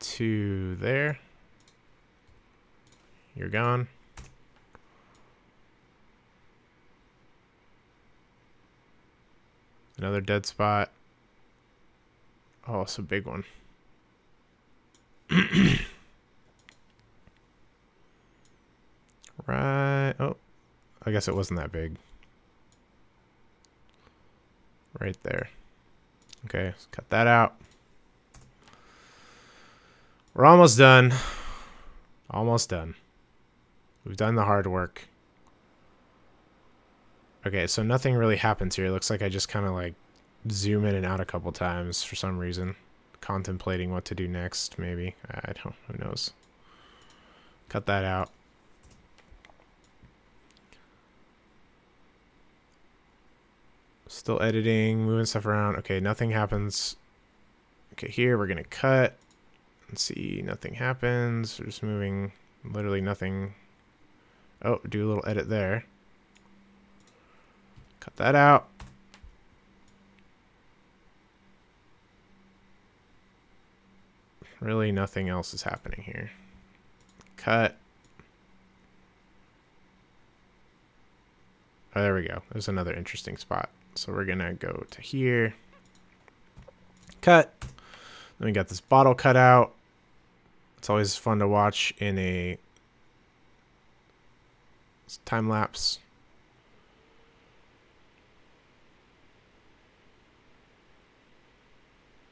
to there. You're gone. Another dead spot. Oh, it's a big one. Right. Oh, I guess it wasn't that big. Right there. Okay, let's cut that out. We're almost done. Almost done. We've done the hard work. Okay, so nothing really happens here. It looks like I just kind of like zoom in and out a couple times for some reason. Contemplating what to do next, maybe. Who knows. Cut that out. Still editing, moving stuff around. Okay, nothing happens. Okay, here we're gonna cut. Let's see, nothing happens. We're just moving, literally nothing. Oh, do a little edit there. Cut that out. Really nothing else is happening here. Cut. Oh, there we go. There's another interesting spot. So we're gonna go to here. Cut. Then we got this bottle cut out. It's always fun to watch in a time lapse.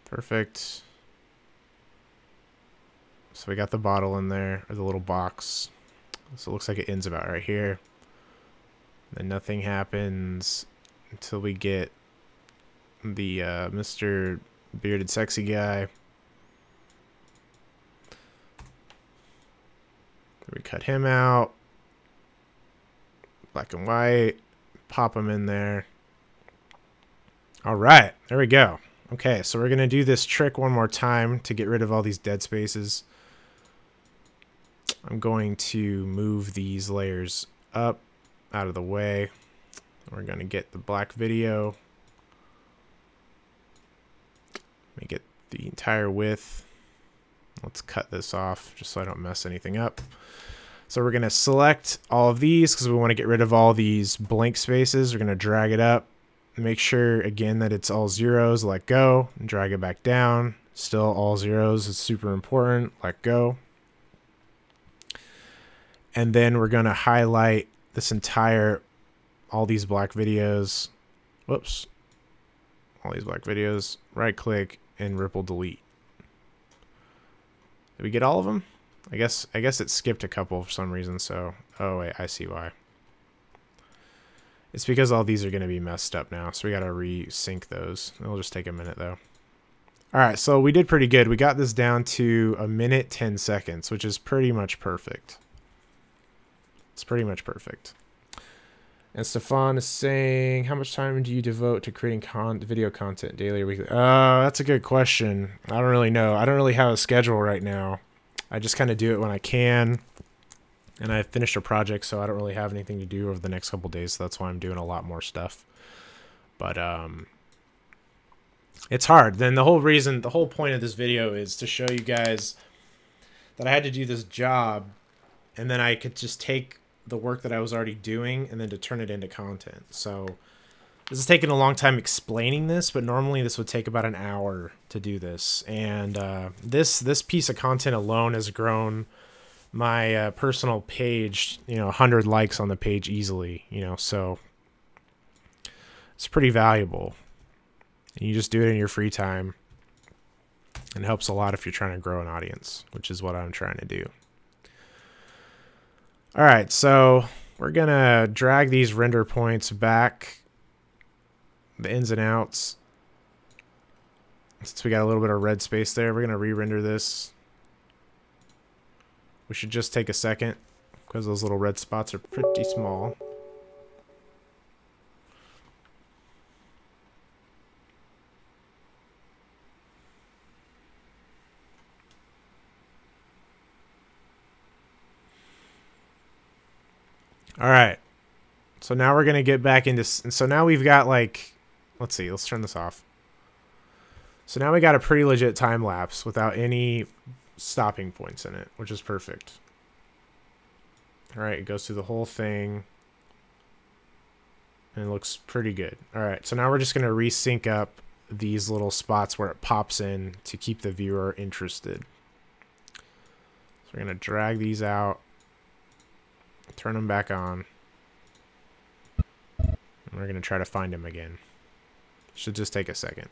Perfect. So we got the bottle in there, or the little box. So it looks like it ends about right here. Then nothing happens until we get the Mr. Bearded Sexy Guy. We cut him out. Black and white. Pop him in there. All right, there we go. Okay, so we're going to do this trick one more time to get rid of all these dead spaces. I'm going to move these layers up out of the way. We're going to get the black video. Make it the entire width. Let's cut this off just so I don't mess anything up. So we're going to select all of these because we want to get rid of all these blank spaces. We're going to drag it up. Make sure, again, that it's all zeros. Let go. And drag it back down. Still all zeros. It's super important. Let go. And then we're going to highlight this entire, all these black videos. Whoops. All these black videos. Right click and ripple delete. Did we get all of them? I guess it skipped a couple for some reason, so... Oh, wait, I see why. It's because all these are going to be messed up now, so we got to resync those. It'll just take a minute, though. Alright, so we did pretty good. We got this down to 1:10 seconds, which is pretty much perfect. It's pretty much perfect. And Stefan is saying, how much time do you devote to creating video content daily or weekly? That's a good question. I don't really know. I don't really have a schedule right now. I just kind of do it when I can. And I finished a project, so I don't really have anything to do over the next couple days. So that's why I'm doing a lot more stuff. But it's hard. Then the whole point of this video is to show you guys that I had to do this job, and then I could just take the work that I was already doing and then to turn it into content. So this is taking a long time explaining this, but normally this would take about an hour to do this. And this piece of content alone has grown my personal page, 100 likes on the page easily, so it's pretty valuable. And you just do it in your free time. It helps a lot if you're trying to grow an audience, which is what I'm trying to do. All right, so we're going to drag these render points back, the ins and outs. Since we got a little bit of red space there, we're going to re-render this. We should just take a second because those little red spots are pretty small. All right, so now we're going to get back into, so now we've got like, let's see, let's turn this off. So now we got a pretty legit time lapse without any stopping points in it, which is perfect. All right, it goes through the whole thing and it looks pretty good. All right, so now we're just going to resync up these little spots where it pops in to keep the viewer interested. So we're going to drag these out. Turn them back on. And we're going to try to find him again. Should just take a second.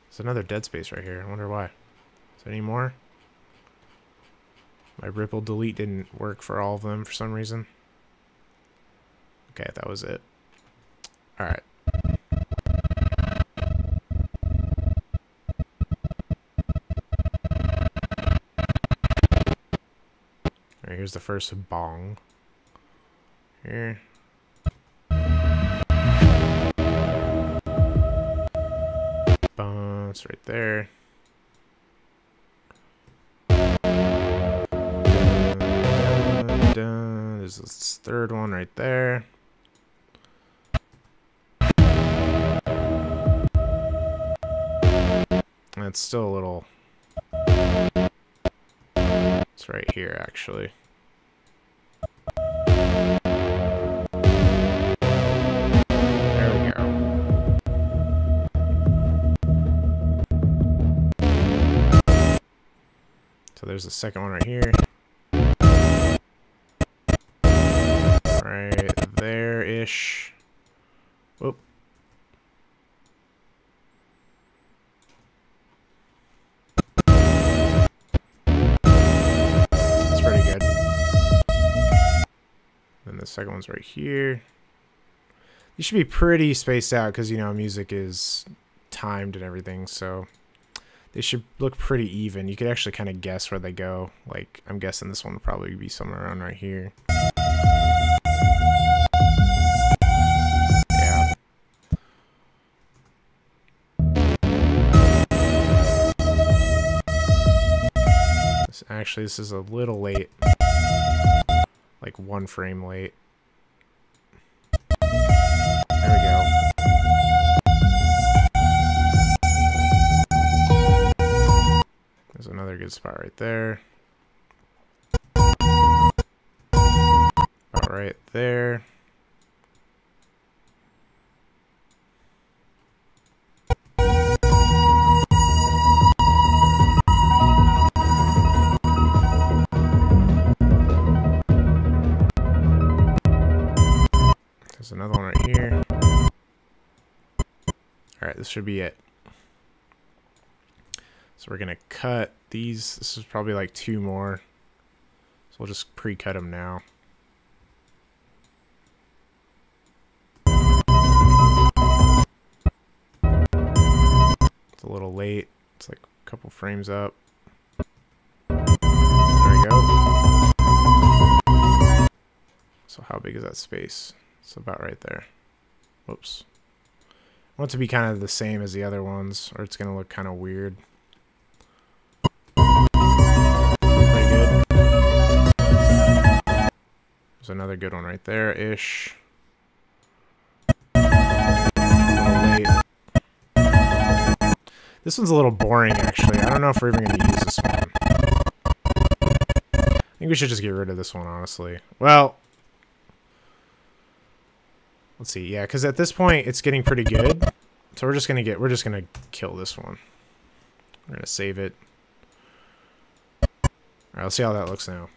There's another dead space right here. I wonder why. Is there any more? My ripple delete didn't work for all of them for some reason. Okay, that was it. All right. Here's the first bong. Here. Bong, it's right there. There's this third one right there. And it's still a little... It's right here, actually. There we go. So there's the second one right here. Right there-ish. Whoop. That's pretty good. Then the second one's right here. These should be pretty spaced out because, you know, music is timed and everything, so they should look pretty even. You could actually kind of guess where they go. Like, I'm guessing this one will probably be somewhere around right here. Yeah. This is a little late. Like 1 frame late. There we go. There's another good spot right there. About right there. There's another one right here. Alright, this should be it. So we're going to cut these. This is probably like 2 more. So we'll just pre-cut them now. It's a little late. It's like a couple frames up. There we go. So how big is that space? It's about right there. Whoops. I want it to be kind of the same as the other ones, or it's going to look kind of weird. Pretty good. There's another good one right there-ish. A little late. This one's a little boring, actually. I don't know if we're even going to use this one. I think we should just get rid of this one, honestly. Well... Let's see, yeah, because at this point it's getting pretty good. So we're just gonna kill this one. We're gonna save it. Alright, let's see how that looks now.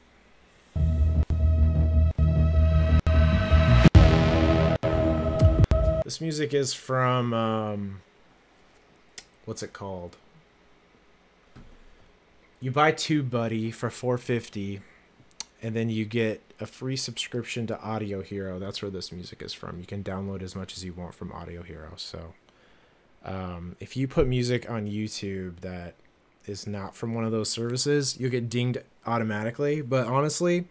This music is from what's it called? You buy TubeBuddy for $4.50. And then you get a free subscription to Audio Hero. That's where this music is from. You can download as much as you want from Audio Hero. So if you put music on YouTube that is not from one of those services, you'll get dinged automatically. But honestly,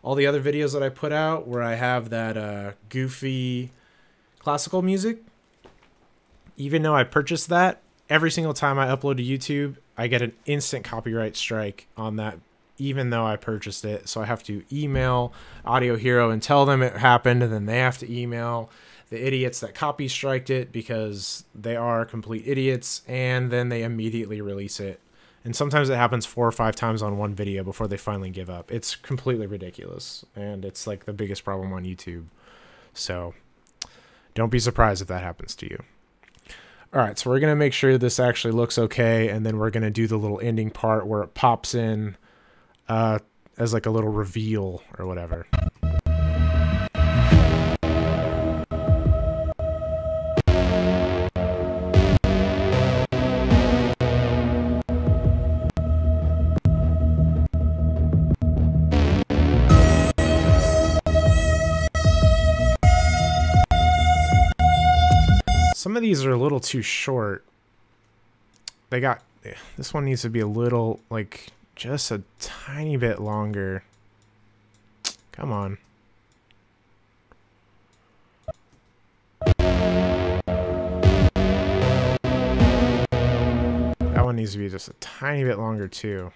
all the other videos that I put out where I have that goofy classical music, even though I purchased that, every single time I upload to YouTube, I get an instant copyright strike on that, even though I purchased it. So I have to email Audio Hero and tell them it happened, and then they have to email the idiots that copy striked it because they are complete idiots, and then they immediately release it. And sometimes it happens 4 or 5 times on one video before they finally give up. It's completely ridiculous, and it's like the biggest problem on YouTube. So don't be surprised if that happens to you. All right, so we're going to make sure this actually looks okay, and then we're going to do the little ending part where it pops in as like a little reveal or whatever. Some of these are a little too short. This one needs to be a little, like, just a tiny bit longer. Come on. That one needs to be just a tiny bit longer too.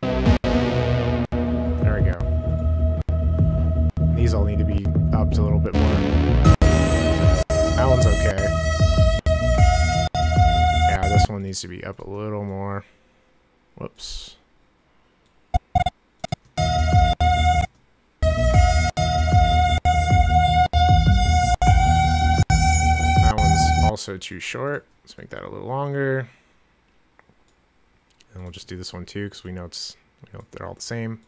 There we go. These all need to be upped a little bit more. That one's okay. Yeah, this one needs to be up a little more. Whoops. That one's also too short. Let's make that a little longer. And we'll just do this one too, because we know they're all the same.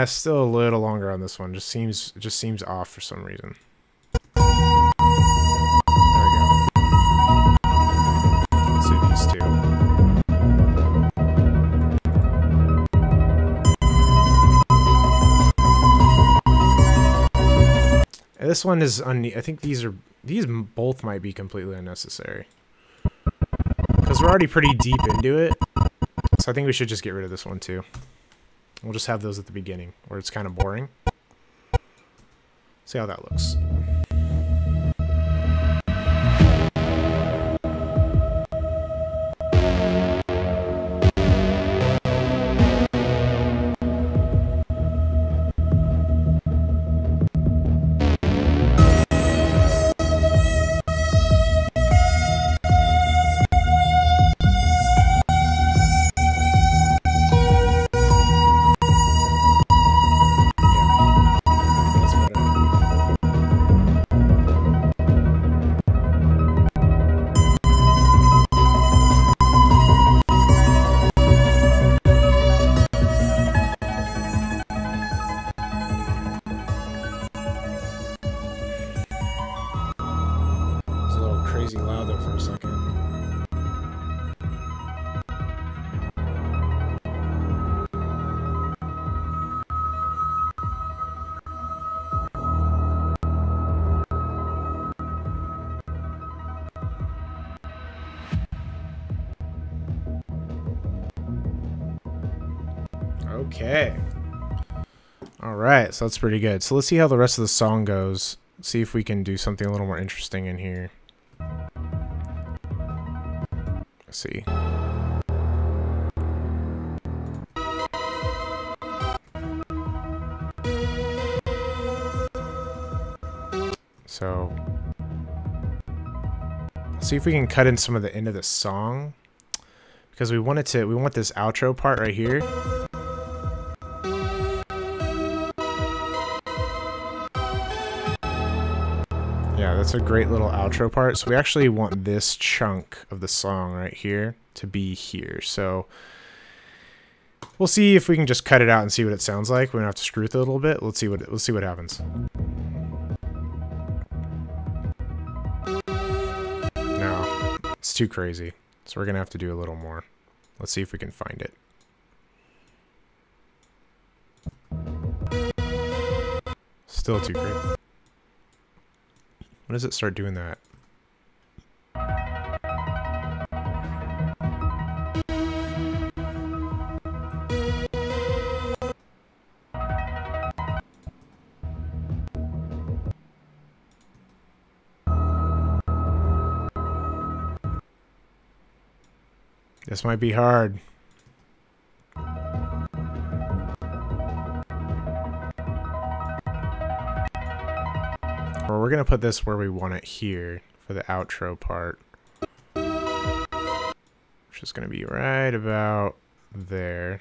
Still a little longer on this one. It just seems off for some reason. There we go. Let's do these two. This one is I think these both might be completely unnecessary. Because we're already pretty deep into it. So I think we should just get rid of this one too. We'll just have those at the beginning, where it's kind of boring. See how that looks. Crazy loud there for a second. Okay. All right, so that's pretty good. So let's see how the rest of the song goes. See if we can do something a little more interesting in here. Let's see. So, see if we can cut in some of the end of the song, because we want this outro part right here. Yeah, that's a great little outro part. So we actually want this chunk of the song right here to be here. So we'll see if we can just cut it out and see what it sounds like. We're gonna have to screw with it a little bit. Let's see what happens. No, it's too crazy. So we're gonna have to do a little more. Let's see if we can find it. Still too crazy. When does it start doing that? This might be hard. Or we're going to put this where we want it here for the outro part. Which is going to be right about there.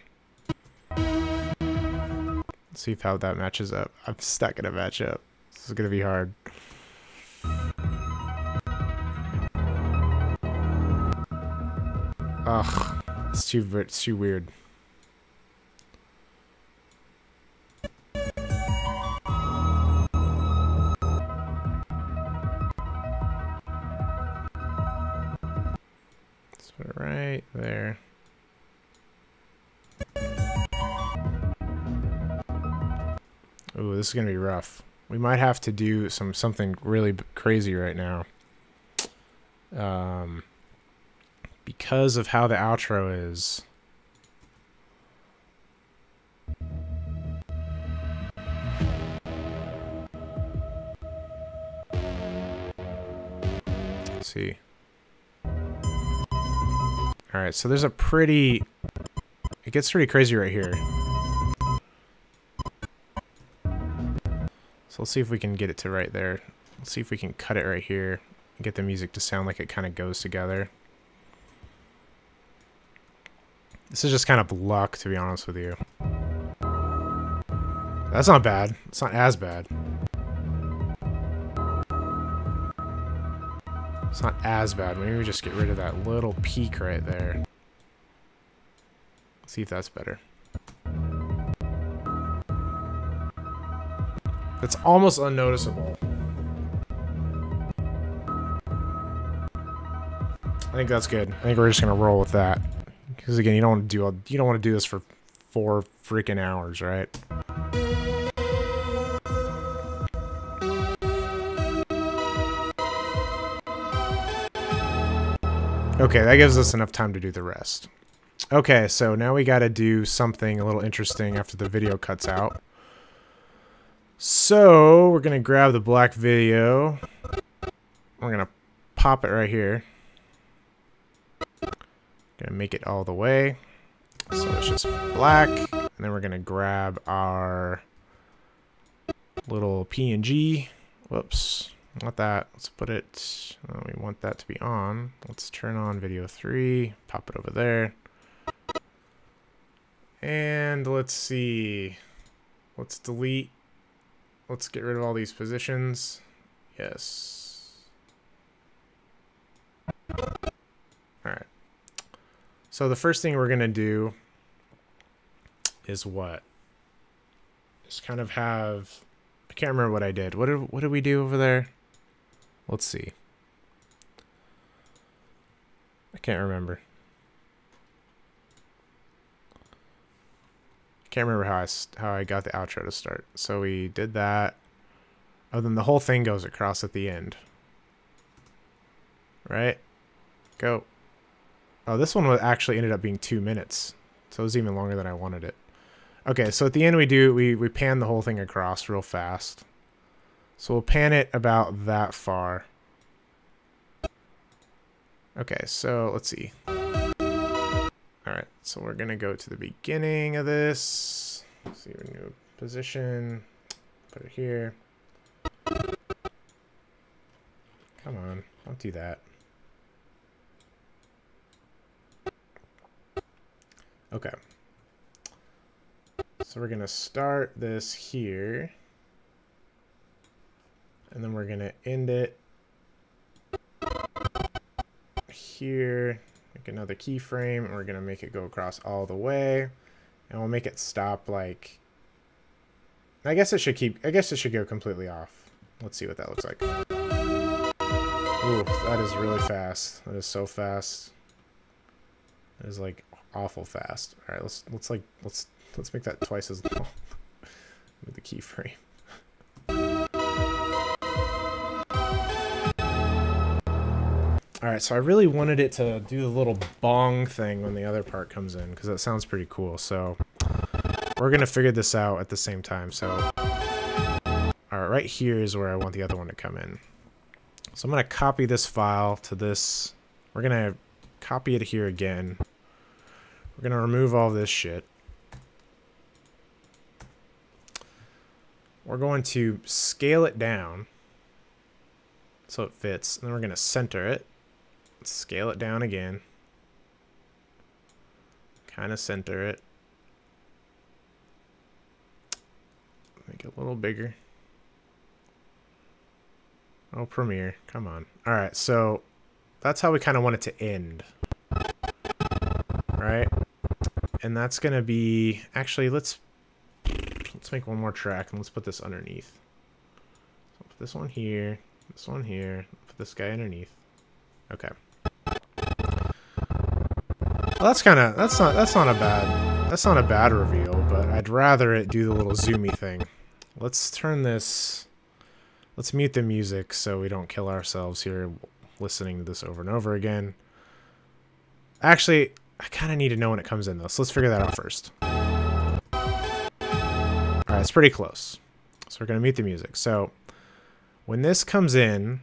Let's see how that matches up. I'm not going to match up. This is going to be hard. Ugh, it's too weird. Let's put it right there. Ooh, this is gonna be rough. We might have to do something really crazy right now. because of how the outro is. Let's see. Alright, so there's a pretty... It gets pretty crazy right here. So let's see if we can get it to right there. Let's see if we can cut it right here and get the music to sound like it kind of goes together. This is just kind of luck, to be honest with you. That's not bad. It's not as bad. It's not as bad. Maybe we just get rid of that little peak right there. Let's see if that's better. It's almost unnoticeable. I think that's good. I think we're just gonna roll with that. Because again, you don't want to do this for 4 freaking hours, right? Okay, that gives us enough time to do the rest. Okay, so now we gotta do something a little interesting after the video cuts out. So, we're gonna grab the black video. We're gonna pop it right here. Gonna make it all the way. So it's just black. And then we're gonna grab our little PNG. Whoops. Not that. Let's put it... we want that to be on. Let's turn on video 3. Pop it over there. And let's see. Let's delete. Let's get rid of all these positions. Yes. Alright. So the first thing we're going to do is what? Just kind of have... I can't remember what I did. What did we do over there? Let's see. I can't remember. Can't remember how I got the outro to start. So we did that. Oh, then the whole thing goes across at the end. Right? Go. Oh, this one actually ended up being 2 minutes. So it was even longer than I wanted it. Okay, so at the end we pan the whole thing across real fast. So we'll pan it about that far. Okay, so let's see. Alright, so we're gonna go to the beginning of this. Let's see, renew position. Put it here. Come on, don't do that. Okay. So we're gonna start this here. And then we're gonna end it here. Make another keyframe, and we're gonna make it go across all the way, and we'll make it stop like. I guess it should go completely off. Let's see what that looks like. Ooh, that is really fast. That is so fast. That is like awful fast. All right, let's make that twice as long with the keyframe. Alright, so I really wanted it to do the little bong thing when the other part comes in, because that sounds pretty cool. So we're going to figure this out at the same time. So, alright, right here is where I want the other one to come in. So I'm going to copy this file to this. We're going to copy it here again. We're going to remove all this shit. We're going to scale it down so it fits. And then we're going to center it. Scale it down again. Kind of center it. Make it a little bigger. Oh, Premiere. Come on. Alright, so that's how we kind of want it to end. Right? And that's going to be... Actually, let's make one more track and let's put this underneath. So put this one here. This one here. Put this guy underneath. Okay. Well, that's not a bad reveal, but I'd rather it do the little zoomy thing. Let's turn this. Let's mute the music. music so we don't kill ourselves here listening to this over and over again. Actually, I kind of need to know when it comes in, though, so let's figure that out first. Alright, it's pretty close. So we're going to mute the music. So when this comes in,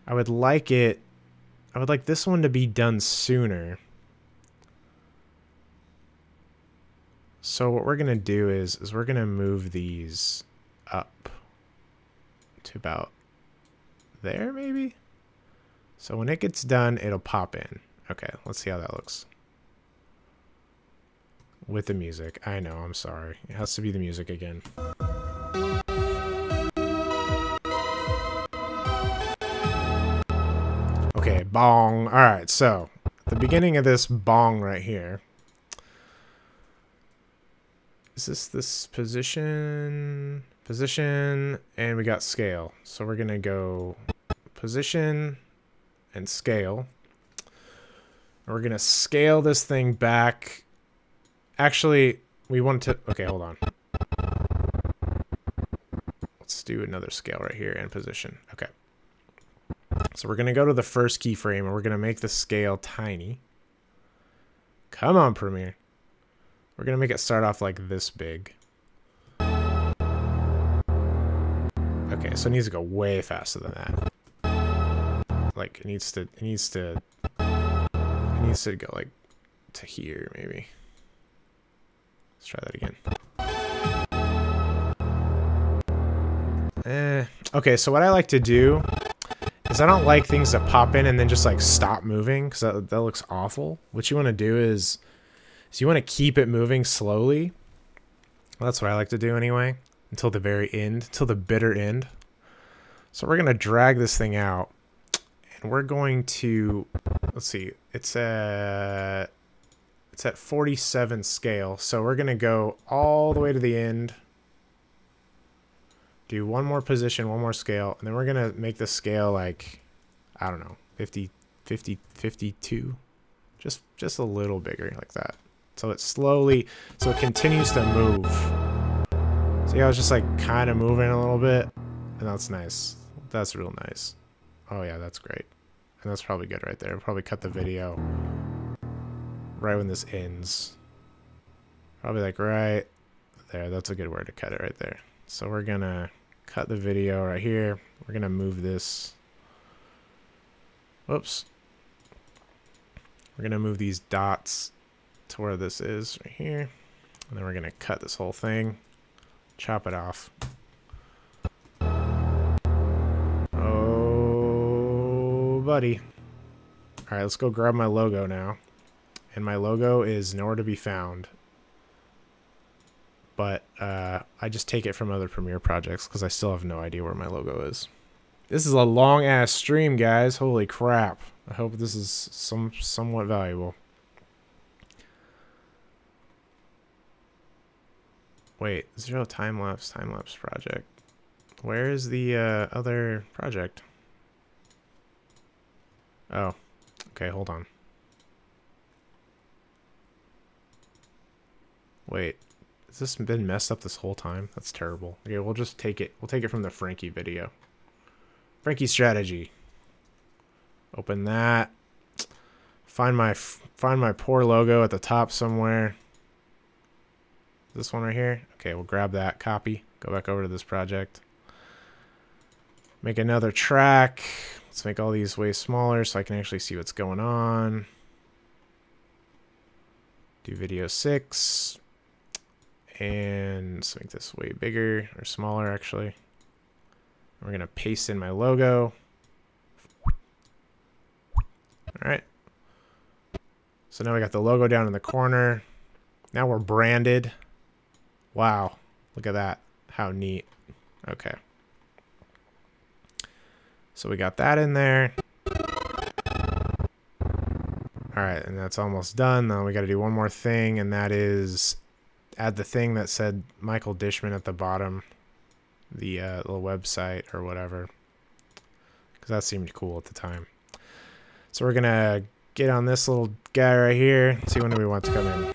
I would like this one to be done sooner. So what we're going to do is we're going to move these up to about there, maybe? So when it gets done, it'll pop in. Okay, let's see how that looks. With the music. I know, I'm sorry. It has to be the music again. Okay, bong. Alright, so at the beginning of this bong right here. Is this position? Position, and we got scale. So we're gonna go position and scale. And we're gonna scale this thing back. Actually, we want to... Okay, hold on. Let's do another scale right here and position. Okay. So we're gonna go to the first keyframe and we're gonna make the scale tiny. Come on, Premiere. We're gonna make it start off like this big. Okay, so it needs to go way faster than that. Like it needs to go like to here maybe. Let's try that again. Okay, so what I like to do is I don't like things that pop in and then just like stop moving because that looks awful. What you want to do is you want to keep it moving slowly. Well, that's what I like to do anyway. Until the very end, until the bitter end. So we're going to drag this thing out. And we're going to, let's see, it's at 47 scale. So we're going to go all the way to the end. Do one more position, one more scale. And then we're going to make the scale like, I don't know, 50, 52. Just a little bigger like that. So it slowly, so it continues to move. See how it's just like kind of moving a little bit? And that's nice. That's real nice. Oh yeah, that's great. And that's probably good right there. I'll probably cut the video right when this ends. Probably like right there. That's a good word to cut it right there. So we're gonna cut the video right here. We're gonna move this. Whoops. We're gonna move these dots to where this is right here. And then we're gonna cut this whole thing. Chop it off. Oh, buddy. Alright, let's go grab my logo now. And my logo is nowhere to be found. But I just take it from other Premiere projects because I still have no idea where my logo is. This is a long-ass stream, guys. Holy crap. I hope this is somewhat valuable. Wait, zero time-lapse project. Where is the other project? Oh, okay, hold on. Wait, has this been messed up this whole time? That's terrible. Okay, we'll just take it. We'll take it from the Frankie video. Frankie strategy. Open that. Find my poor logo at the top somewhere. This one right here. Okay, we'll grab that, copy, go back over to this project. Make another track. Let's make all these way smaller so I can actually see what's going on. Do video 6. And let's make this way bigger, or smaller actually. We're gonna paste in my logo. Alright. So now we got the logo down in the corner. Now we're branded. Wow, look at that. How neat. Okay. So we got that in there. Alright, and that's almost done. Now we got to do one more thing, and that is add the thing that said Michael Dishman at the bottom. The little website or whatever. Because that seemed cool at the time. So we're going to get on this little guy right here. See when do we want to come in.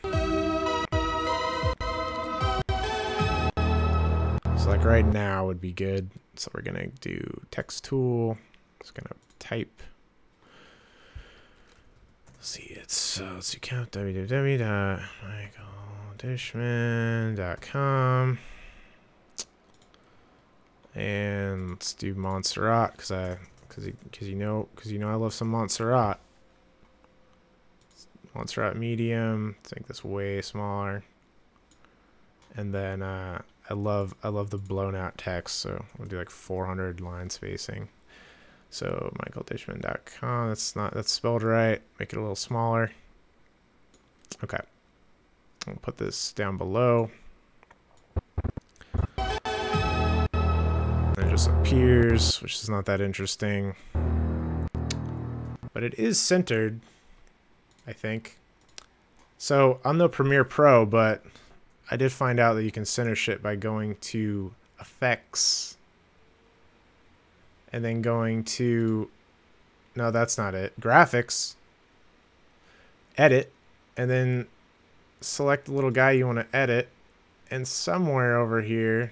So like right now would be good. So we're going to do text tool. Just going to type see, let's see, count www.michaeldishman.com. And let's do Montserrat, because you know I love some Montserrat. Montserrat medium. I think that's way smaller. And then I love the blown out text, so we'll do like 400 line spacing. So michaeldishman.com. That's spelled right. Make it a little smaller. Okay. I'll put this down below. It just appears, which is not that interesting. But it is centered, I think. So I'm no Premiere Pro, but I did find out that you can center shit by going to Effects. And then going to, no, that's not it. Graphics. Edit. And then select the little guy you want to edit. And somewhere over here,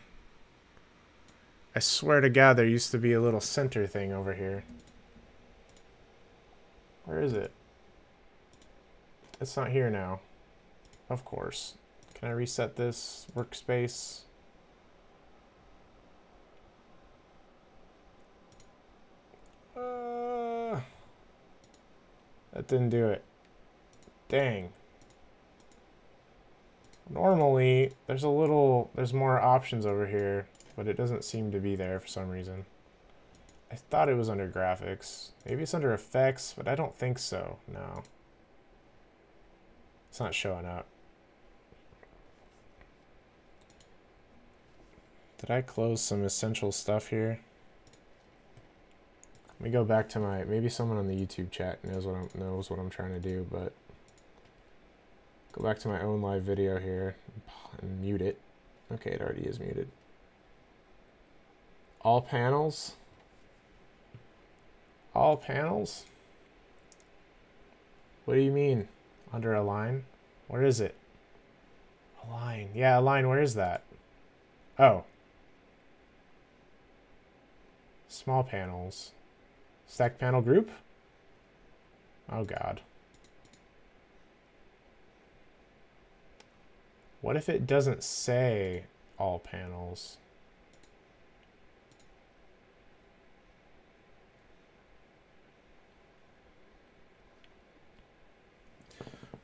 I swear to God, there used to be a little center thing over here. Where is it? It's not here now. Of course. Can I reset this workspace? That didn't do it. Dang. Normally, there's more options over here, but it doesn't seem to be there for some reason. I thought it was under graphics. Maybe it's under effects, but I don't think so. No. It's not showing up. Did I close some essential stuff here? Let me go back to my, maybe someone on the YouTube chat knows what I'm trying to do, but go back to my own live video here and mute it. Okay, it already is muted. All panels? All panels? What do you mean? Under align? Where is it? Align. Yeah, align, where is that? Oh. Small panels. Stack panel group? Oh God. What if it doesn't say all panels?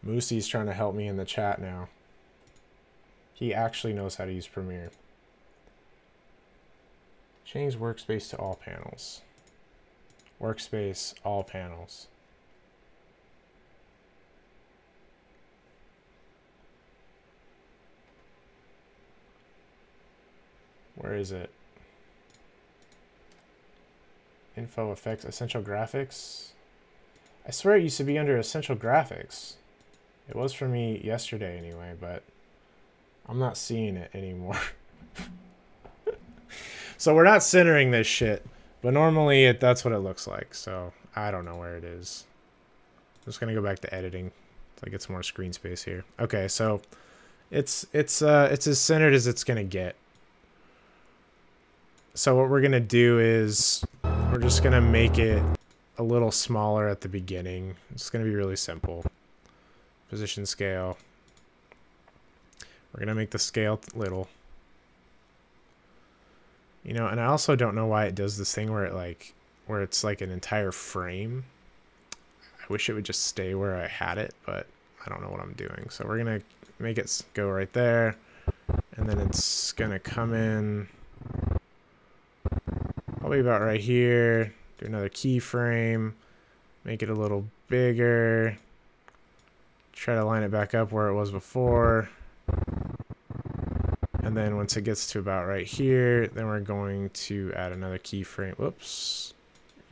Moosey's trying to help me in the chat now. He actually knows how to use Premiere. Change workspace to all panels. Workspace, all panels. Where is it? Info, effects, essential graphics. I swear it used to be under essential graphics. It was for me yesterday anyway, but I'm not seeing it anymore. So we're not centering this shit, but normally that's what it looks like. So I don't know where it is. I'm just gonna go back to editing so I get some more screen space here. Okay, so it's as centered as it's gonna get. So what we're gonna do is we're just gonna make it a little smaller at the beginning. It's gonna be really simple. Position scale. We're gonna make the scale little. You know, and I also don't know why it does this thing where it's like an entire frame. I wish it would just stay where I had it, but I don't know what I'm doing. So we're gonna make it go right there, and then it's gonna come in probably about right here. Do another keyframe, make it a little bigger. Try to line it back up where it was before. And then once it gets to about right here, then we're going to add another keyframe. Whoops.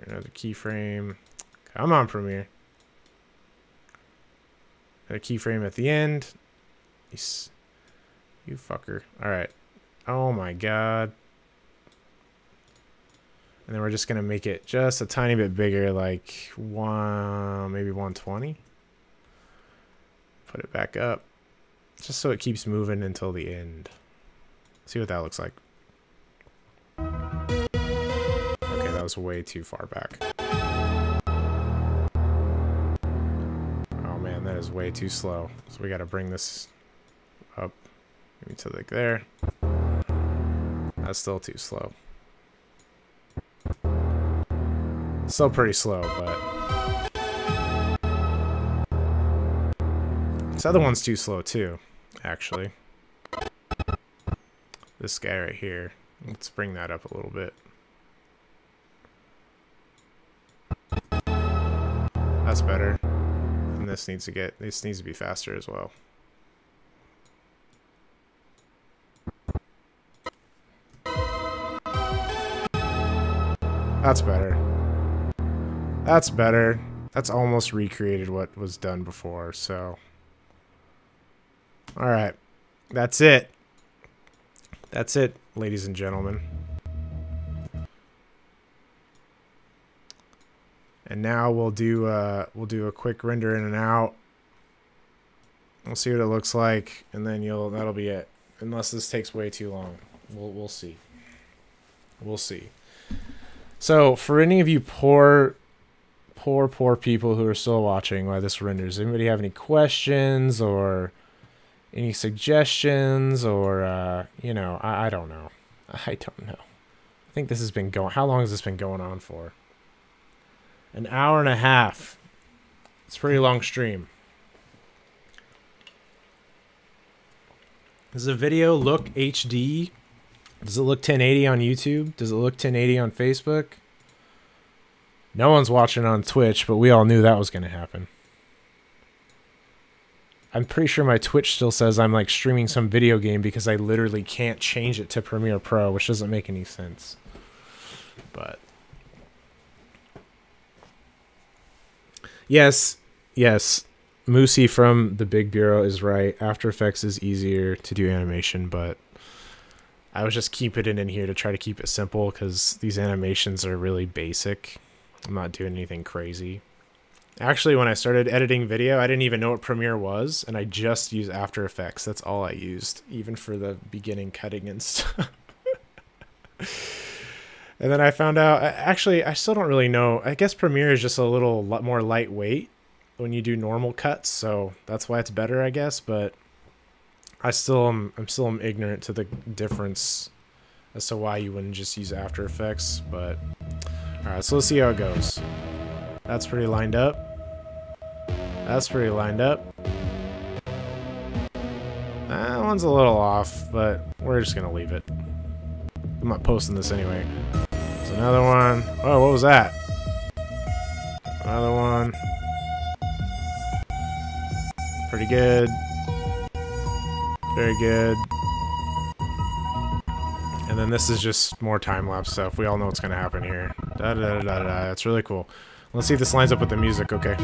Another keyframe. Come on, Premiere. Another keyframe at the end. You fucker. Alright. Oh my God. And then we're just going to make it just a tiny bit bigger, like maybe 120. Put it back up. Just so it keeps moving until the end. See what that looks like. Okay, that was way too far back. way too slow. So we got to bring this up maybe to like there. That's still too slow. Still pretty slow, but this other one's too slow too, actually. This guy right here. Let's bring that up a little bit. That's better. And this needs to be faster as well. That's better. That's better. That's almost recreated what was done before, so. Alright. That's it. That's it, ladies and gentlemen. And now we'll do a quick render in and out. We'll see what it looks like, and then that'll be it. Unless this takes way too long. We'll see. We'll see. So, for any of you poor people who are still watching while this renders, anybody have any questions or any suggestions or, you know, I don't know. I don't know. I think this has been going... How long has this been going on for? An hour and a half. It's a pretty long stream. Does the video look HD? Does it look 1080 on YouTube? Does it look 1080 on Facebook? No one's watching on Twitch, but we all knew that was going to happen. I'm pretty sure my Twitch still says I'm like streaming some video game because I literally can't change it to Premiere Pro, which doesn't make any sense. But yes, Moosey from the Big Bureau is right. After Effects is easier to do animation, but I was just keeping it in here to try to keep it simple because these animations are really basic. I'm not doing anything crazy. Actually, when I started editing video, I didn't even know what Premiere was, and I just used After Effects. That's all I used, even for the beginning cutting and stuff. And then I found out, actually, I still don't really know. I guess Premiere is just a little more lightweight when you do normal cuts, so that's why it's better, I guess. But I'm still ignorant to the difference as to why you wouldn't just use After Effects. But all right, so let's see how it goes. That's pretty lined up. That's pretty lined up. That one's a little off, but we're just gonna leave it. I'm not posting this anyway. There's another one. Oh, what was that? Another one. Pretty good. Very good. And then this is just more time-lapse stuff. We all know what's gonna happen here. Da da da da da. That's really cool. Let's see if this lines up with the music. Okay.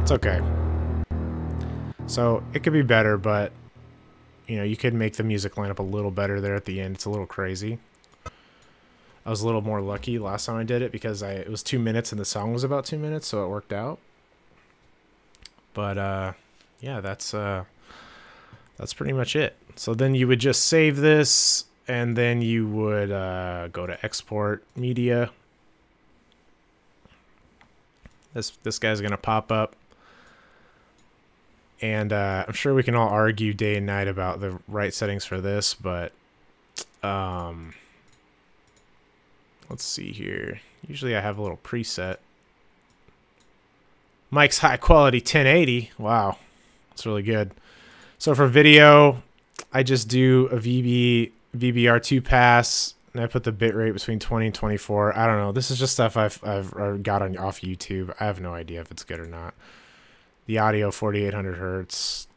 It's okay. So it could be better, but you know, you could make the music line up a little better there at the end. It's a little crazy. I was a little more lucky last time I did it because it was 2 minutes and the song was about 2 minutes, so it worked out. But yeah, that's pretty much it. So then you would just save this, and then you would go to export media. This guy's gonna pop up. And I'm sure we can all argue day and night about the right settings for this, but let's see here. Usually I have a little preset. Mike's high quality 1080. Wow, that's really good. So for video, I just do a VBR2 pass, and I put the bitrate between 20 and 24. I don't know. This is just stuff I've got off YouTube. I have no idea if it's good or not. The audio 4800 hertz,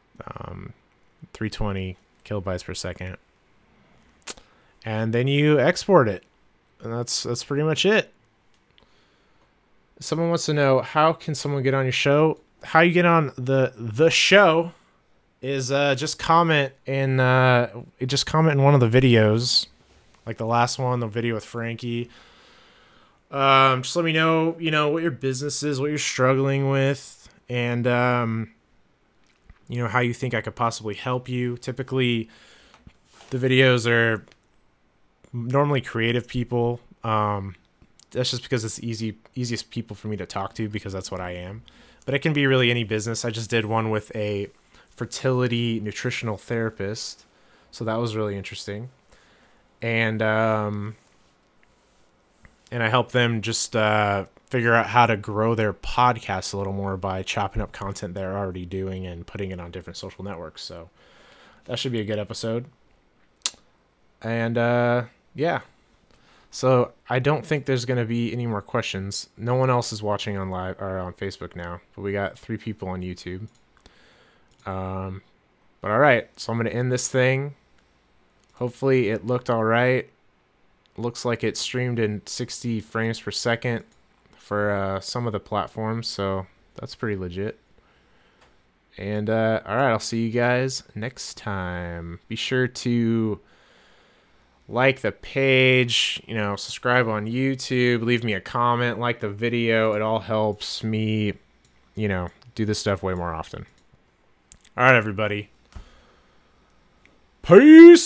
320 kilobytes per second, and then you export it, and that's pretty much it. Someone wants to know, how can someone get on your show? How you get on the show is just comment in one of the videos, like the last one, the video with Frankie. Just let me know, you know, what your business is, what you're struggling with. And, you know, how you think I could possibly help you. Typically, The videos are normally creative people. That's just because it's easiest people for me to talk to because that's what I am. But it can be really any business. I just did one with a fertility nutritional therapist, so that was really interesting. And I helped them just figure out how to grow their podcast a little more by chopping up content they're already doing and putting it on different social networks. So that should be a good episode. And yeah. So I don't think there's going to be any more questions. No one else is watching on live or on Facebook now, but we got 3 people on YouTube. But all right, so I'm going to end this thing. Hopefully it looked all right. Looks like it streamed in 60 frames per second for some of the platforms, so that's pretty legit. And all right, I'll see you guys next time. Be sure to like the page, subscribe on YouTube, leave me a comment, like the video. It all helps me, do this stuff way more often. All right, everybody. Peace.